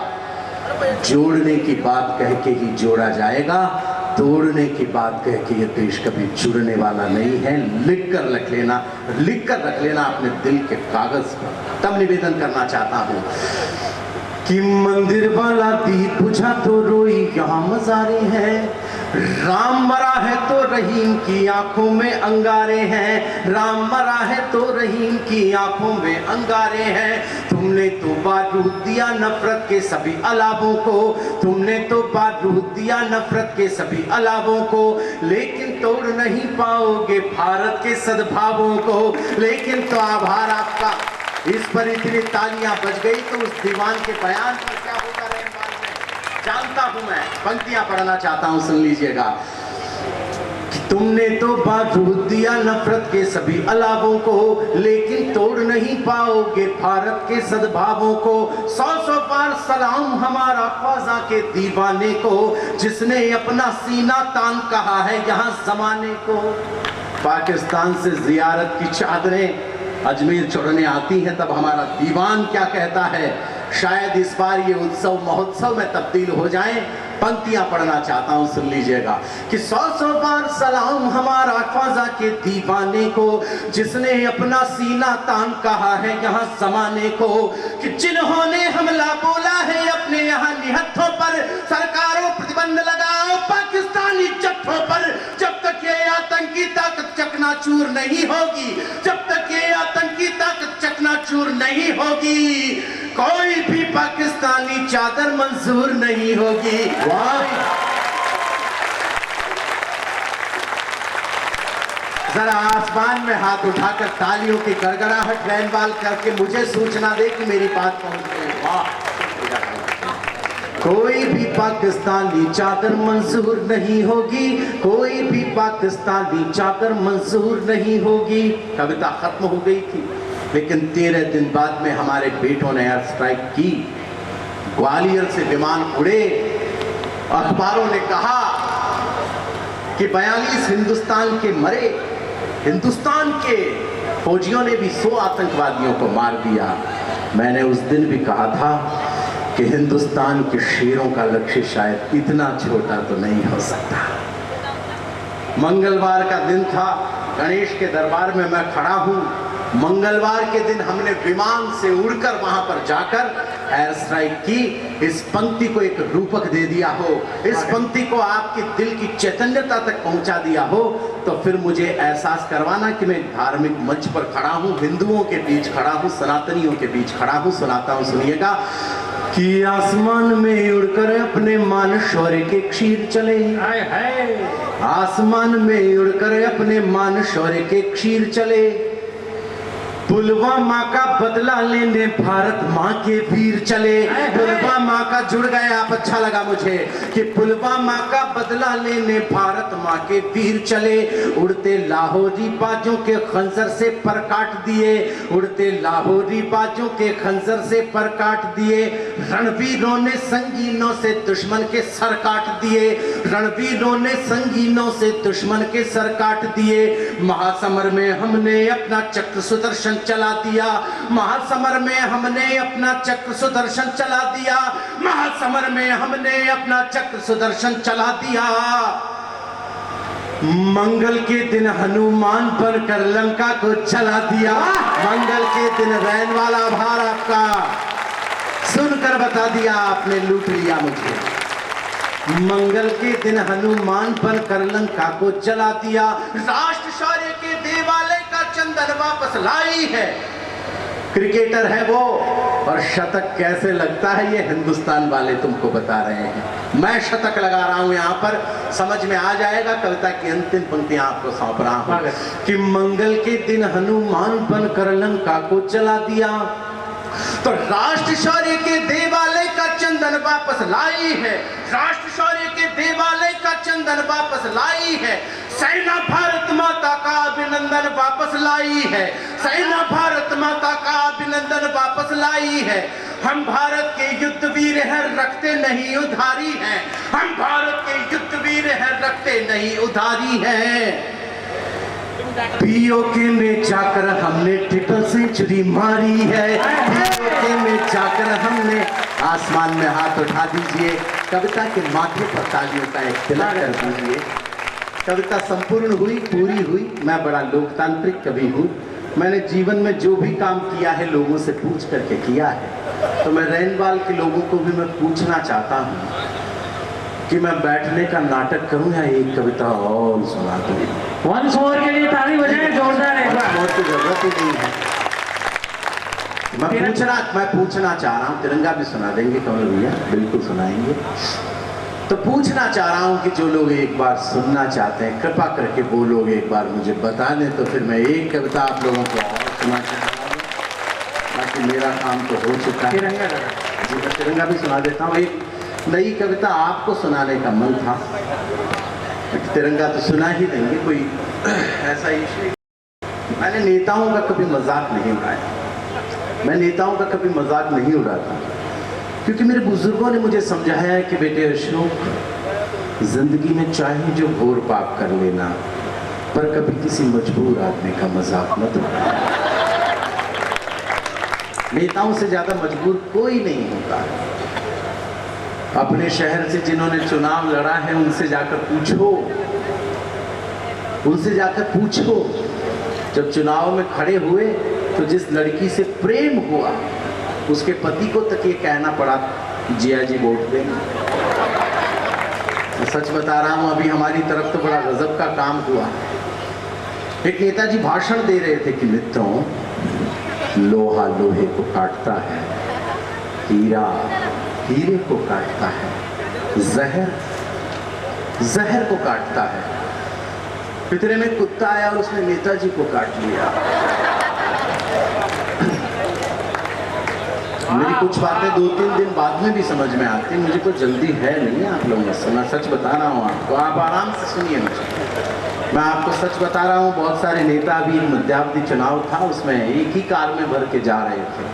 जोड़ने की बात कह के ही जोड़ा जाएगा, तोड़ने की बात कह के ये देश कभी जुड़ने वाला नहीं है। लिख कर रख लेना अपने दिल के कागज पर। तब निवेदन करना चाहता हूं कि मंदिर वाला दीप बुझा तो रोई यहाँ मजारे हैं, राम मरा है तो रहीम की आंखों में अंगारे हैं, राम मरा है तो रहीम की आंखों में अंगारे हैं। तुमने तो बारूद दिया नफरत के सभी अलावों को, तुमने तो बारूद दिया नफरत के सभी अलावों को, लेकिन तोड़ नहीं पाओगे भारत के सद्भावों को। लेकिन तो आभार आपका, इस पर इतनी तालियां बज गई तो उस दीवान के बयान पर क्या होगा रहमान में जानता हूं मैं। पंक्तियां पढ़ना चाहता हूं, सुन लीजिएगा। तुमने तो बारूद दिया नफरत के सभी अलावों को, लेकिन तोड़ नहीं पाओगे भारत के सद्भावों को। 100 बार सलाम हमारा ख्वाजा के दीवाने को, जिसने अपना सीना तान कहा है यहाँ जमाने को। पाकिस्तान से जियारत की चादरें अजमेर चढ़ने आती हैं, तब हमारा दीवान क्या कहता है। शायद इस बार ये उत्सव महोत्सव में तब्दील हो जाएं। पंक्तियां पढ़ना चाहता हूं, सुन लीजिएगा कि 100 बार सलाम हमारा ख्वाजा के दीवाने को, जिसने अपना सीना तान कहा है यहाँ जमाने को। कि जिन्होंने हमला बोला है अपने यहाँ निहत्थों पर, सरकारों प्रतिबंध लगाओ पाकिस्तानी जत्थों पर। जब तक ये आतंकी ताकत चकनाचूर नहीं होगी, जब तक ये आतंकी ताकत चकनाचूर नहीं होगी, कोई भी पाकिस्तानी चादर मंजूर नहीं होगी। जरा आसमान में हाथ उठाकर तालियों की गड़गड़ाहट रैनवाल करके मुझे सूचना दे कि मेरी बात पहुंच गई। वाह! कोई भी पाकिस्तानी चादर मंजूर नहीं होगी, कोई भी पाकिस्तानी चादर मंजूर नहीं होगी। कविता खत्म हो गई थी, लेकिन 13 दिन बाद में हमारे बेटों ने एयर स्ट्राइक की। ग्वालियर से विमान उड़े, अखबारों ने कहा कि 42 हिंदुस्तान के मरे। हिंदुस्तान के फौजियों ने भी 100 आतंकवादियों को मार दिया। मैंने उस दिन भी कहा था कि हिंदुस्तान के शेरों का लक्ष्य शायद इतना छोटा तो नहीं हो सकता। मंगलवार का दिन था, गणेश के दरबार में मैं खड़ा हूं। मंगलवार के दिन हमने विमान से उड़कर वहां पर जाकर एयर स्ट्राइक की। इस पंक्ति को एक रूपक दे दिया हो, इस पंक्ति को आपके दिल की चैतन्यता तक पहुंचा दिया हो, तो फिर मुझे एहसास करवाना कि मैं धार्मिक मंच पर खड़ा हूं, हिंदुओं के बीच खड़ा हूं, सनातनियों के बीच खड़ा हूं। सुनाता हूं, सुनिएगा कि आसमान में उड़कर अपने मान शौर्य के क्षीर चले, आसमान में उड़कर अपने मान शौर्य के क्षीर चले। पुलवामा का बदला लेने भारत माँ के वीर चले। पुलवामा का जुड़ गए आप, अच्छा लगा मुझे कि पुलवामा का बदला लेने भारत माँ के वीर चले। उड़ते लाहौरी बाजों के खंजर से पर काट दिए, उड़ते लाहौरी बाजों के खंजर से पर काट दिए। रणवीरों ने संगीनों से दुश्मन के सर काट दिए, रणवीरों ने संगीनों से दुश्मन के सर काट दिए। महासमर में हमने अपना चक्र सुदर्शन चला दिया, महासमर में हमने अपना चक्र सुदर्शन चला दिया, महासमर में हमने अपना चक्र सुदर्शन चला दिया। मंगल के दिन हनुमान बनकर लंका को जला दिया, मंगल के दिन रहने वाला आभार आपका, सुनकर बता दिया आपने, लूट लिया मुझे। मंगल के दिन हनुमान बनकर लंका को जला दिया, राष्ट्र शौर्य के देवालय का चंदन वापस लाई है। क्रिकेटर है वो, और शतक कैसे लगता है ये हिंदुस्तान वाले तुमको बता रहे हैं। मैं शतक लगा रहा हूं यहाँ पर, समझ में आ जाएगा। कविता की अंतिम पंक्तियां आपको सौंप रहा हूं कि मंगल के दिन हनुमान बनकर लंका को जला दिया, तो राष्ट्र शौर्य के देवालय का चंदन वापस लाई है, राष्ट्र शौर्य के देवालय का चंदन वापस लाई है। सेना भारत माता का अभिनंदन वापस लाई है, सेना भारत माता का अभिनंदन वापस लाई है। हम भारत के युद्ध वीर हैं, रखते नहीं उधारी हैं, हम भारत के युद्ध वीर हैं, रखते नहीं उधारी हैं। पीओके में जाकर हमने ट्रिपल सेंचुरी मारी है, पीओके में जाकर हमने आसमान में हाथ उठा दीजिए, कविता के माथे पर तालियों का एक तिलक कर दीजिए। कविता संपूर्ण हुई, पूरी हुई। मैं बड़ा लोकतांत्रिक कवि हूँ। मैंने जीवन में जो भी काम किया है लोगों से पूछ करके किया है। तो मैं रेनवाल के लोगों को भी मैं पूछना चाहता हूँ कि मैं बैठने का नाटक करूं या एक कविता और सुना दूं। वंस मोर के लिए ताली बजाएं जोरदार एक बार। और की जरूरत ही नहीं है। मैं पूछना चाह रहा हूं, तिरंगा भी सुना देंगे कमल भैया, बिल्कुल सुनाएंगे। तो पूछना चाह रहा हूं कि जो लोग एक बार सुनना चाहते हैं कृपा करके वो लोग एक बार मुझे बता दें, तो फिर मैं एक कविता आप लोगों को और सुना चाहता हूँ। बाकी मेरा काम तो हो चुका है। तिरंगा जी मैं तिरंगा भी सुना देता हूँ। एक नई कविता आपको सुनाने का मन था, तिरंगा तो सुना ही देंगे। कोई ऐसा इशू, मैंने नेताओं का कभी मजाक नहीं उड़ाया, मैं नेताओं का कभी मजाक नहीं उड़ाता, क्योंकि मेरे बुजुर्गों ने मुझे समझाया है कि बेटे अशोक, जिंदगी में चाहे जो घोर पाप कर लेना, पर कभी किसी मजबूर आदमी का मजाक मत उड़ाना। नेताओं से ज्यादा मजबूर कोई नहीं होता। अपने शहर से जिन्होंने चुनाव लड़ा है उनसे जाकर पूछो, जब चुनाव में खड़े हुए तो जिस लड़की से प्रेम हुआ उसके पति को तक ये कहना पड़ा जिया जी वोट देंगे। मैं सच बता रहा हूं, अभी हमारी तरफ तो बड़ा गजब का काम हुआ। एक नेताजी भाषण दे रहे थे कि मित्रों, लोहा लोहे को काटता है, हीरा हीरे को काटता है, जहर जहर को काटता है। इतने में कुत्ता आया और उसने नेताजी को काट लिया। मेरी कुछ बातें 2-3 दिन बाद में भी समझ में आती, मुझे कोई जल्दी है नहीं आप लोगों से। मैं सच बता रहा हूँ आपको, आप आराम से सुनिए मुझे। मैं आपको सच बता रहा हूँ, बहुत सारे नेता अभी मध्यावधि चुनाव था, उसमें एक ही कार में भर के जा रहे थे,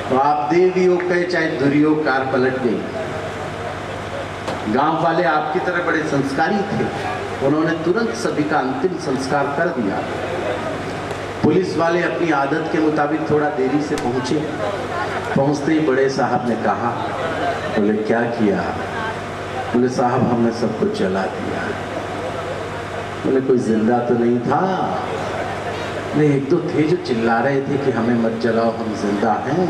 तो आप देवियों कहे चाहे दुरियों, कार पलट गई। गांव वाले आपकी तरह बड़े संस्कारी थे, उन्होंने तुरंत सभी का अंतिम संस्कार कर दिया। पुलिस वाले अपनी आदत के मुताबिक थोड़ा देरी से पहुंचे। पहुंचते ही बड़े साहब ने कहा, बोले क्या किया? बोले साहब हमने सब कुछ जला दिया। बोले कोई जिंदा तो नहीं था? नहीं, एक दो थे जो चिल्ला रहे थे कि हमें मत जलाओ, हम जिंदा हैं।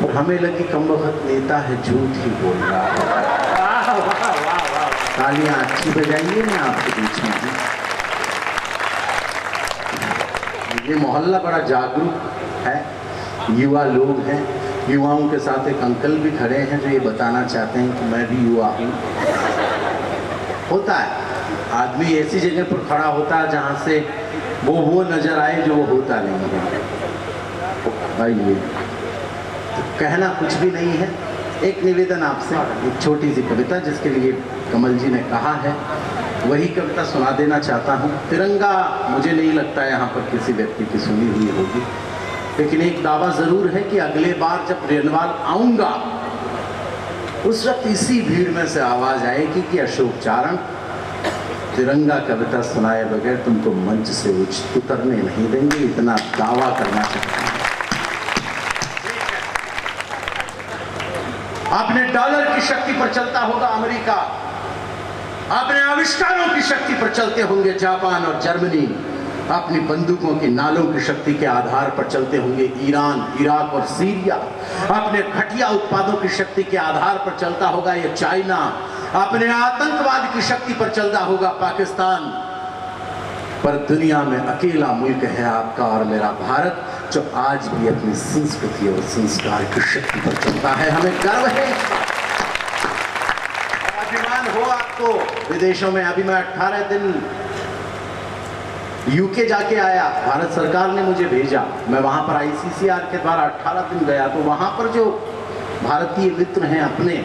और हमें लगी कम वक्त नेता है, झूठ ही बोल रहा है। तालियां अच्छी बजाइए मैं आपके बीच में हूँ। ये मोहल्ला बड़ा जागरूक है, युवा लोग हैं। युवाओं के साथ एक अंकल भी खड़े हैं जो ये बताना चाहते हैं कि मैं भी युवा हूँ। होता है, आदमी ऐसी जगह पर खड़ा होता है जहाँ से वो नजर आए जो वो होता नहीं है। आइए, तो कहना कुछ भी नहीं है। एक निवेदन आपसे, एक छोटी सी कविता जिसके लिए कमल जी ने कहा है, वही कविता सुना देना चाहता हूँ। तिरंगा मुझे नहीं लगता यहाँ पर किसी व्यक्ति की सुनी हुई होगी, लेकिन एक दावा जरूर है कि अगले बार जब रेनवाल आऊंगा उस वक्त इसी भीड़ में से आवाज आएगी कि अशोक चारण तिरंगा कविता सुनाए बगैर तुमको मंच से उतरने नहीं देंगे। इतना दावा करना चाहता हूं। अपने डॉलर की शक्ति पर चलता होगा अमेरिका, अपने आविष्कारों की शक्ति पर चलते होंगे जापान और जर्मनी, अपनी बंदूकों की नालों की शक्ति के आधार पर चलते होंगे ईरान, इराक और सीरिया, अपने घटिया उत्पादों की शक्ति के आधार पर चलता होगा ये चाइना, अपने आतंकवाद की शक्ति पर चलता होगा पाकिस्तान। पर दुनिया में अकेला मुल्क है आपका और मेरा भारत जो आज भी अपनी संस्कृति और संस्कार की शक्ति पर चलता है। हमें गर्व है, अभिमान हो आपको। विदेशों में अभी मैं 18 दिन यूके जाके आया, भारत सरकार ने मुझे भेजा, मैं वहां पर ICCR के द्वारा 18 दिन गया। तो वहां पर जो भारतीय मित्र हैं अपने,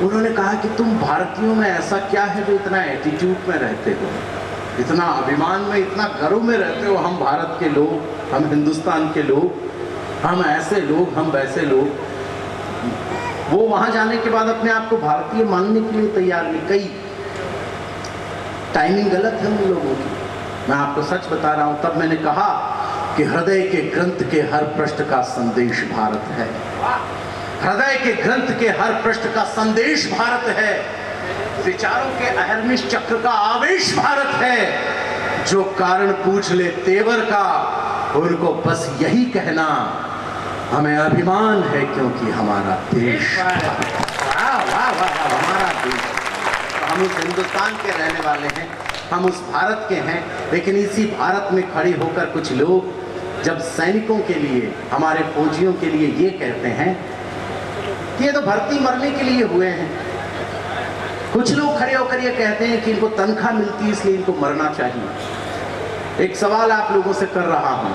उन्होंने कहा कि तुम भारतीयों में ऐसा क्या है जो इतना एटीट्यूड में रहते हो, इतना अभिमान में, इतना गर्व में रहते हो। हम भारत के लोग, हम हिंदुस्तान के लोग, हम ऐसे लोग, हम वैसे लोग। वो वहां जाने के बाद अपने आप को भारतीय मानने के लिए तैयार नहीं। कई टाइमिंग गलत है उन लोगों की। मैं आपको सच बता रहा हूं, तब मैंने कहा कि हृदय के ग्रंथ के हर पृष्ठ का संदेश भारत है। हृदय के ग्रंथ के हर पृष्ठ का संदेश भारत है। विचारों के अहर्निश चक्र का आवेश भारत है। जो कारण पूछ ले तेवर का, उनको बस यही कहना, हमें अभिमान है क्योंकि हमारा देश, हमारा देश, हम उस हिंदुस्तान के रहने वाले हैं, हम उस भारत के हैं। लेकिन इसी भारत में खड़े होकर कुछ लोग जब सैनिकों के लिए, हमारे फौजियों के लिए ये कहते हैं कि ये तो भर्ती मरने के लिए हुए हैं। कुछ लोग खड़े होकर ये कहते हैं कि इनको तनख्वाह मिलती है इसलिए इनको मरना चाहिए। एक सवाल आप लोगों से कर रहा हूं,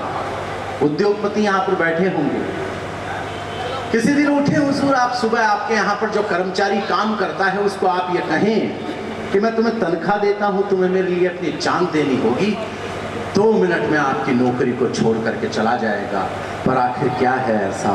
उद्योगपति यहां पर बैठे होंगे, किसी दिन उठे हुजूर आप सुबह, आपके यहाँ पर जो कर्मचारी काम करता है उसको आप ये कहें कि मैं तुम्हें तनख्वाह देता हूँ, तुम्हें मेरे लिए अपनी जान देनी होगी, 2 मिनट में आपकी नौकरी को छोड़ करके चला जाएगा। पर आखिर क्या है ऐसा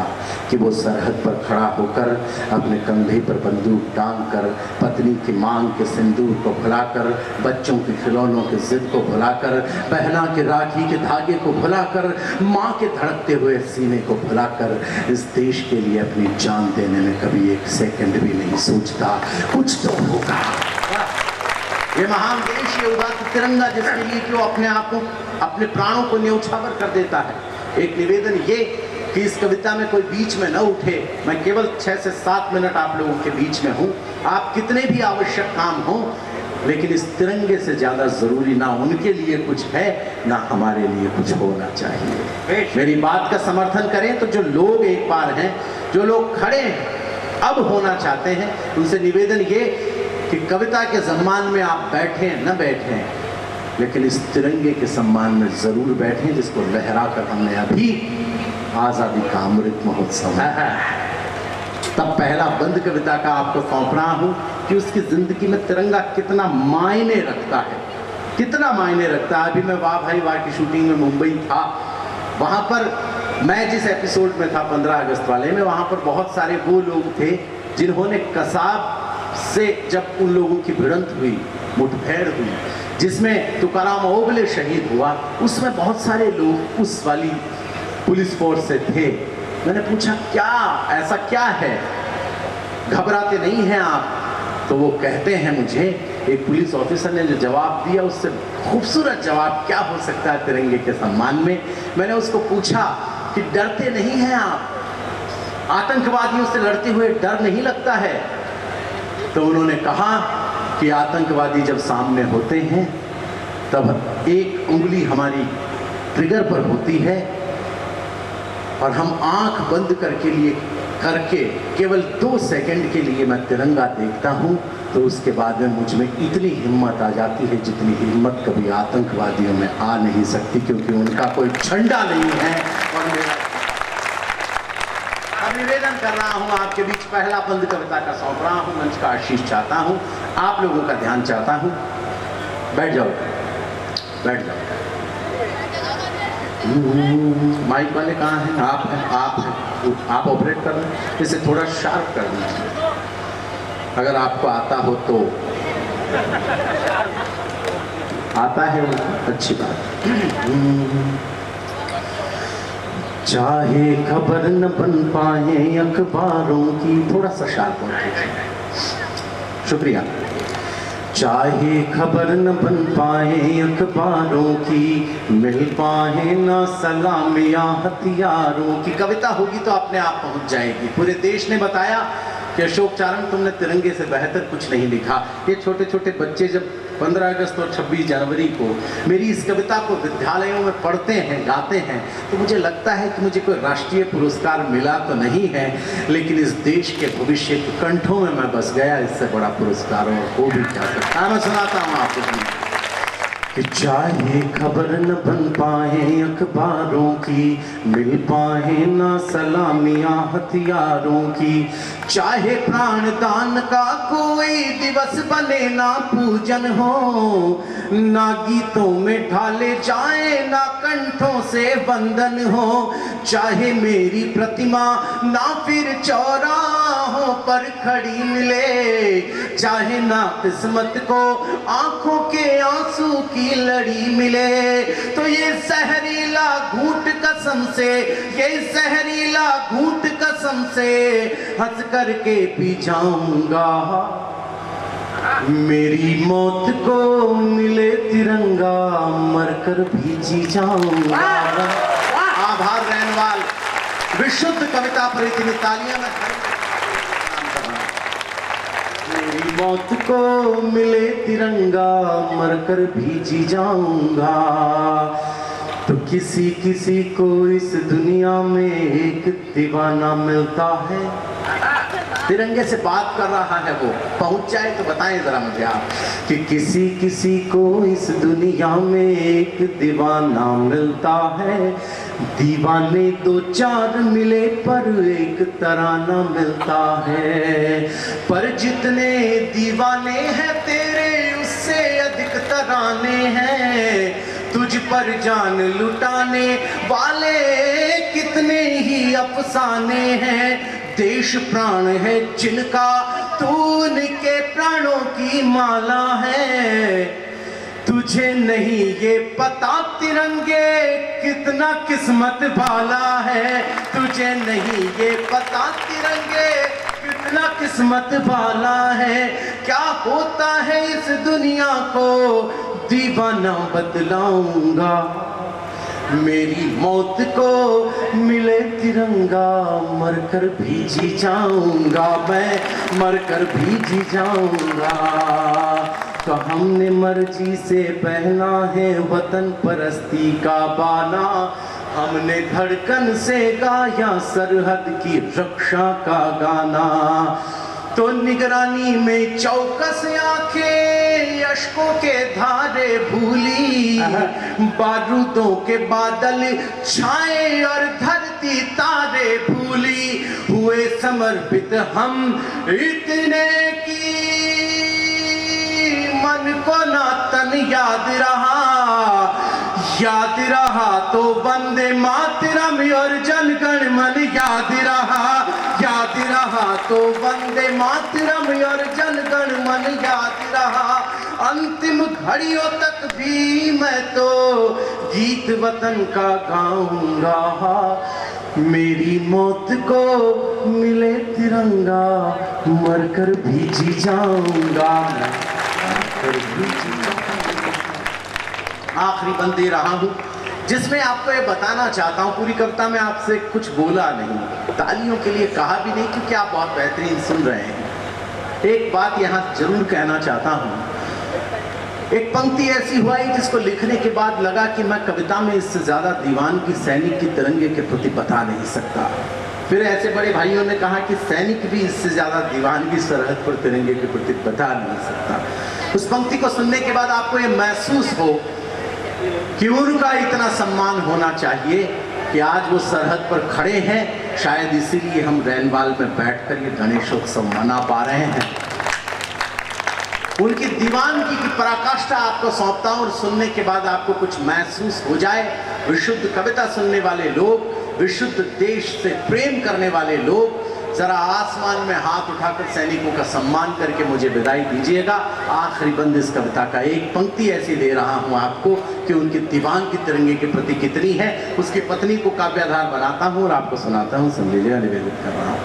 कि वो सरहद पर खड़ा होकर, अपने कंधे पर बंदूक टांग कर, पत्नी की मांग के सिंदूर को भुलाकर, बच्चों के खिलौनों की जिद को भुलाकर, बहना के राखी के धागे को भुलाकर, माँ के धड़कते हुए सीने को भुलाकर इस देश के लिए अपनी जान देने में कभी 1 सेकंड भी नहीं सोचता कुछ तो होगा। ये महान देश, ये उदात्त तिरंगा जिसके लिए कि वो अपने आप को, अपने प्राणों को न्यौछावर कर देता है। एक निवेदन ये कि इस कविता में कोई बीच में न उठे, मैं केवल 6 से 7 मिनट आप लोगों के बीच में हूँ। आप कितने भी आवश्यक काम हो, लेकिन इस तिरंगे से ज्यादा जरूरी ना उनके लिए कुछ है ना हमारे लिए कुछ होना चाहिए। मेरी बात का समर्थन करें तो जो लोग एक बार हैं, जो लोग खड़े हैं, अब होना चाहते हैं, उनसे निवेदन ये कि कविता के सम्मान में आप बैठें न बैठें, लेकिन इस तिरंगे के सम्मान में जरूर बैठें जिसको लहरा कर हमने अभी आजादी का अमृत महोत्सव है। तब पहला बंद कविता का आपको सौंप रहा हूं कि उसकी जिंदगी में तिरंगा कितना मायने रखता है, कितना मायने रखता है। अभी मैं वाह भाई वाह की शूटिंग में मुंबई था, वहां पर मैं जिस एपिसोड में था 15 अगस्त वाले में, वहां पर बहुत सारे वो लोग थे जिन्होंने कसाब से, जब उन लोगों की भिड़ंत हुई, मुठभेड़ हुई, जिसमें तुकाराम ओगले शहीद हुआ, उसमें बहुत सारे लोग उस वाली पुलिस फोर्स से थे। मैंने पूछा क्या ऐसा क्या है, घबराते नहीं हैं आप? तो वो कहते हैं मुझे, एक पुलिस ऑफिसर ने जो जवाब दिया उससे खूबसूरत जवाब क्या हो सकता है तिरंगे के सम्मान में। मैंने उसको पूछा कि डरते नहीं हैं आप, आतंकवादियों से लड़ते हुए डर नहीं लगता है? तो उन्होंने कहा कि आतंकवादी जब सामने होते हैं तब एक उंगली हमारी ट्रिगर पर होती है और हम आंख बंद करके केवल 2 सेकंड के लिए मैं तिरंगा देखता हूं, तो उसके बाद में मुझ में इतनी हिम्मत आ जाती है जितनी हिम्मत कभी आतंकवादियों में आ नहीं सकती, क्योंकि उनका कोई झंडा नहीं है। और मेरा निवेदन कर रहा हूं आपके बीच, पहला बंद कविता का सौंप रहा हूं, मंच का आशीष चाहता हूं, आप लोगों का ध्यान चाहता हूं। बैठ जाओ, बैठ जाओ। माइक वाले कहाँ हैं? आप हैं, आप ऑपरेट कर रहे हैं, इसे थोड़ा शार्प कर दीजिए, अगर आपको आता हो तो। आता है वो, अच्छी बात। चाहे खबर न बन पाए अखबारों की, थोड़ा सा शार्प हो, शुक्रिया। चाहे खबर न बन पाए अखबारों की, मिल पाए ना सलामियां हथियारों की। कविता होगी तो अपने आप पहुंच जाएगी। पूरे देश ने बताया कि अशोक चारण तुमने तिरंगे से बेहतर कुछ नहीं लिखा। ये छोटे छोटे बच्चे जब 15 अगस्त और 26 जनवरी को मेरी इस कविता को विद्यालयों में पढ़ते हैं, गाते हैं, तो मुझे लगता है कि मुझे कोई राष्ट्रीय पुरस्कार मिला तो नहीं है, लेकिन इस देश के भविष्य के कंठों में मैं बस गया। इससे बड़ा पुरस्कार और हो भी क्या सकता है। मैं सुनाता हूँ आपको कि चाहे खबर न बन पाए अखबारों की, मिल पाए ना सलामियां हथियारों की, चाहे प्राणदान का कोई दिवस बने ना पूजन हो, ना गीतों में ढाले जाए ना कंठों से वंदन हो, चाहे मेरी प्रतिमा ना फिर चौराहों बाहों पर खड़ी मिले, चाहे ना किस्मत को आंखों के आंसू की लड़ी मिले, तो ये जहरीला घूंट कसम से, ये जहरीला घूंट कसम से हंस करके पी जाऊंगा। मेरी मौत को मिले तिरंगा, मरकर भी जी जाऊंगा। आभार रैनवाल, विशुद्ध कविता पर इतनी तालियां में। मेरी मौत को मिले तिरंगा, मरकर भी जी जाऊंगा। तो किसी किसी को इस दुनिया में एक दीवाना मिलता है। तिरंगे से बात कर रहा है वो, पहुंच जाए तो बताएं जरा मुझे आप कि किसी किसी को इस दुनिया में एक दीवाना मिलता है। दीवाने दो चार मिले पर एक तराना मिलता है, पर जितने दीवाने हैं तेरे उससे अधिक तराने हैं। तुझ पर जान लुटाने वाले कितने ही अफसाने हैं। देश प्राण है जिनका, तू उनके प्राणों की माला है। तुझे नहीं ये पता तिरंगे कितना किस्मत वाला है। तुझे नहीं ये पता तिरंगे कितना किस्मत वाला है। क्या होता है इस दुनिया को दीवाना बदलाऊंगा। मेरी मौत को मिले तिरंगा, मरकर भी जी जाऊंगा। मैं मरकर भी जी जाऊंगा। तो हमने मर्जी से पहना है वतन परस्ती का बाना। हमने धड़कन से गाया सरहद की रक्षा का गाना। तो निगरानी में चौकस आंखें अश्कों के धारे भूली। बारूदों के बादल छाए और धरती तारे भूली। हुए समर्पित हम इतने की मन को ना तन याद रहा तो वंदे मातरम और जनगण मन याद रहा तो वंदे मातरम और जनगण मन याद रहा। अंतिम घड़ियों तक भी मैं तो गीत वतन का गाऊंगा। मेरी मौत को मिले तिरंगा, मरकर भी जी जाऊंगा। आखिरी बंद दे रहा हूं जिसमें आपको ये बताना चाहता हूं, पूरी कविता में आपसे कुछ बोला नहीं, तालियों के लिए कहा भी नहीं क्योंकि आप बहुत बेहतरीन सुन रहे हैं। एक बात यहां जरूर कहना चाहता हूं। एक पंक्ति ऐसी हुई जिसको लिखने के बाद लगा कि मैं कविता में इससे ज्यादा दीवान की सैनिक की तिरंगे के प्रति बता नहीं सकता। फिर ऐसे बड़े भाइयों ने कहा कि सैनिक भी इससे ज्यादा दीवान की सरहद पर तिरंगे के प्रति बता नहीं सकता। उस पंक्ति को सुनने के बाद आपको ये महसूस हो कि उनका इतना सम्मान होना चाहिए कि आज वो सरहद पर खड़े हैं। शायद इसीलिए हम रैनवाल में बैठकर ये गणेशोत्सव मना पा रहे हैं। उनकी दीवानगी की पराकाष्ठा आपको सौंपता हूं और सुनने के बाद आपको कुछ महसूस हो जाए। विशुद्ध कविता सुनने वाले लोग, विशुद्ध देश से प्रेम करने वाले लोग, जरा आसमान में हाथ उठाकर सैनिकों का सम्मान करके मुझे विदाई दीजिएगा। आखिरी बंद इस कविता का एक पंक्ति ऐसी दे रहा हूं आपको कि उनकी दीवान की तिरंगे के प्रति कितनी है। उसकी पत्नी को काव्याधार बनाता हूं और आपको सुनाता हूं। सुन लीजिएगा, निवेदित कर रहा हूं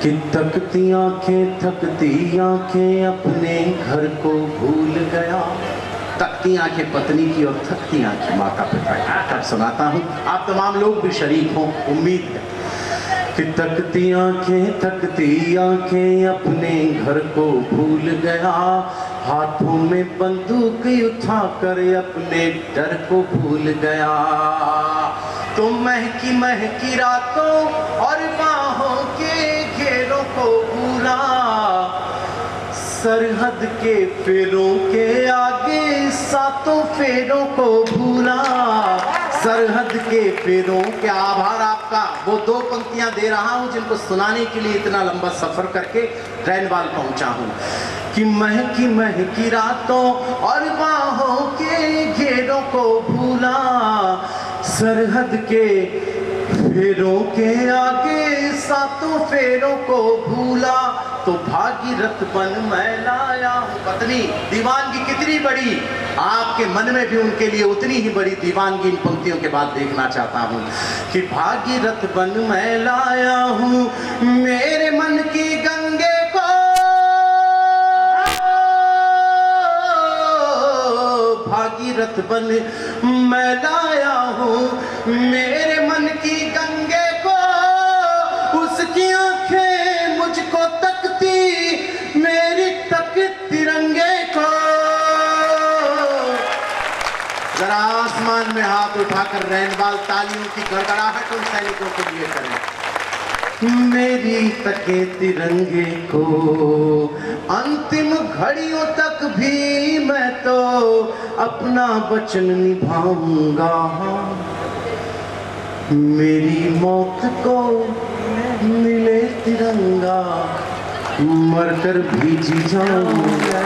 कि थकती आंखें अपने घर को भूल गया। तकती आंखें पत्नी की और थकती आंखें माता पिता की। तब सुनाता हूं, आप तमाम लोग भी शरीक हों, उम्मीद है कि थकती आंखें अपने घर को भूल गया। हाथों में बंदूक उठाकर अपने डर को भूल गया। तो महकी रातों और बाहों के घेरों को भूला। सरहद के फेरों के आगे सातों फेरों को भूला। सरहद के फेरों के आभार आपका। वो दो पंक्तियां दे रहा हूं जिनको सुनाने के लिए इतना लंबा सफर करके रैनवाल पहुंचा हूं कि महकी रातों और बाहों के घेरों को भूला। सरहद के फेरों के आगे सातों फेरों को भूला तो भागीरथ बन मैं लाया हूं। पत्नी दीवानगी कितनी बड़ी, आपके मन में भी उनके लिए उतनी ही बड़ी दीवानगी इन पंक्तियों के बाद देखना चाहता हूं कि भागीरथ बन मैं लाया हूं मेरे मन की गंगे को भागीरथ बन मैं लाया हूं मेरे मन की गंगे को, उसकी आंखें मुझको तकती मेरी तक तिरंगे को। जरा आसमान में हाथ उठाकर रैनवाल तालियों की गड़गड़ाहट उन सैनिकों के लिए करें। मेरी तके तिरंगे को अंतिम घड़ियों तक भी मैं तो अपना वचन निभाऊंगा, मेरी मौत को मिले तिरंगा मरकर भी जी जाऊंगा।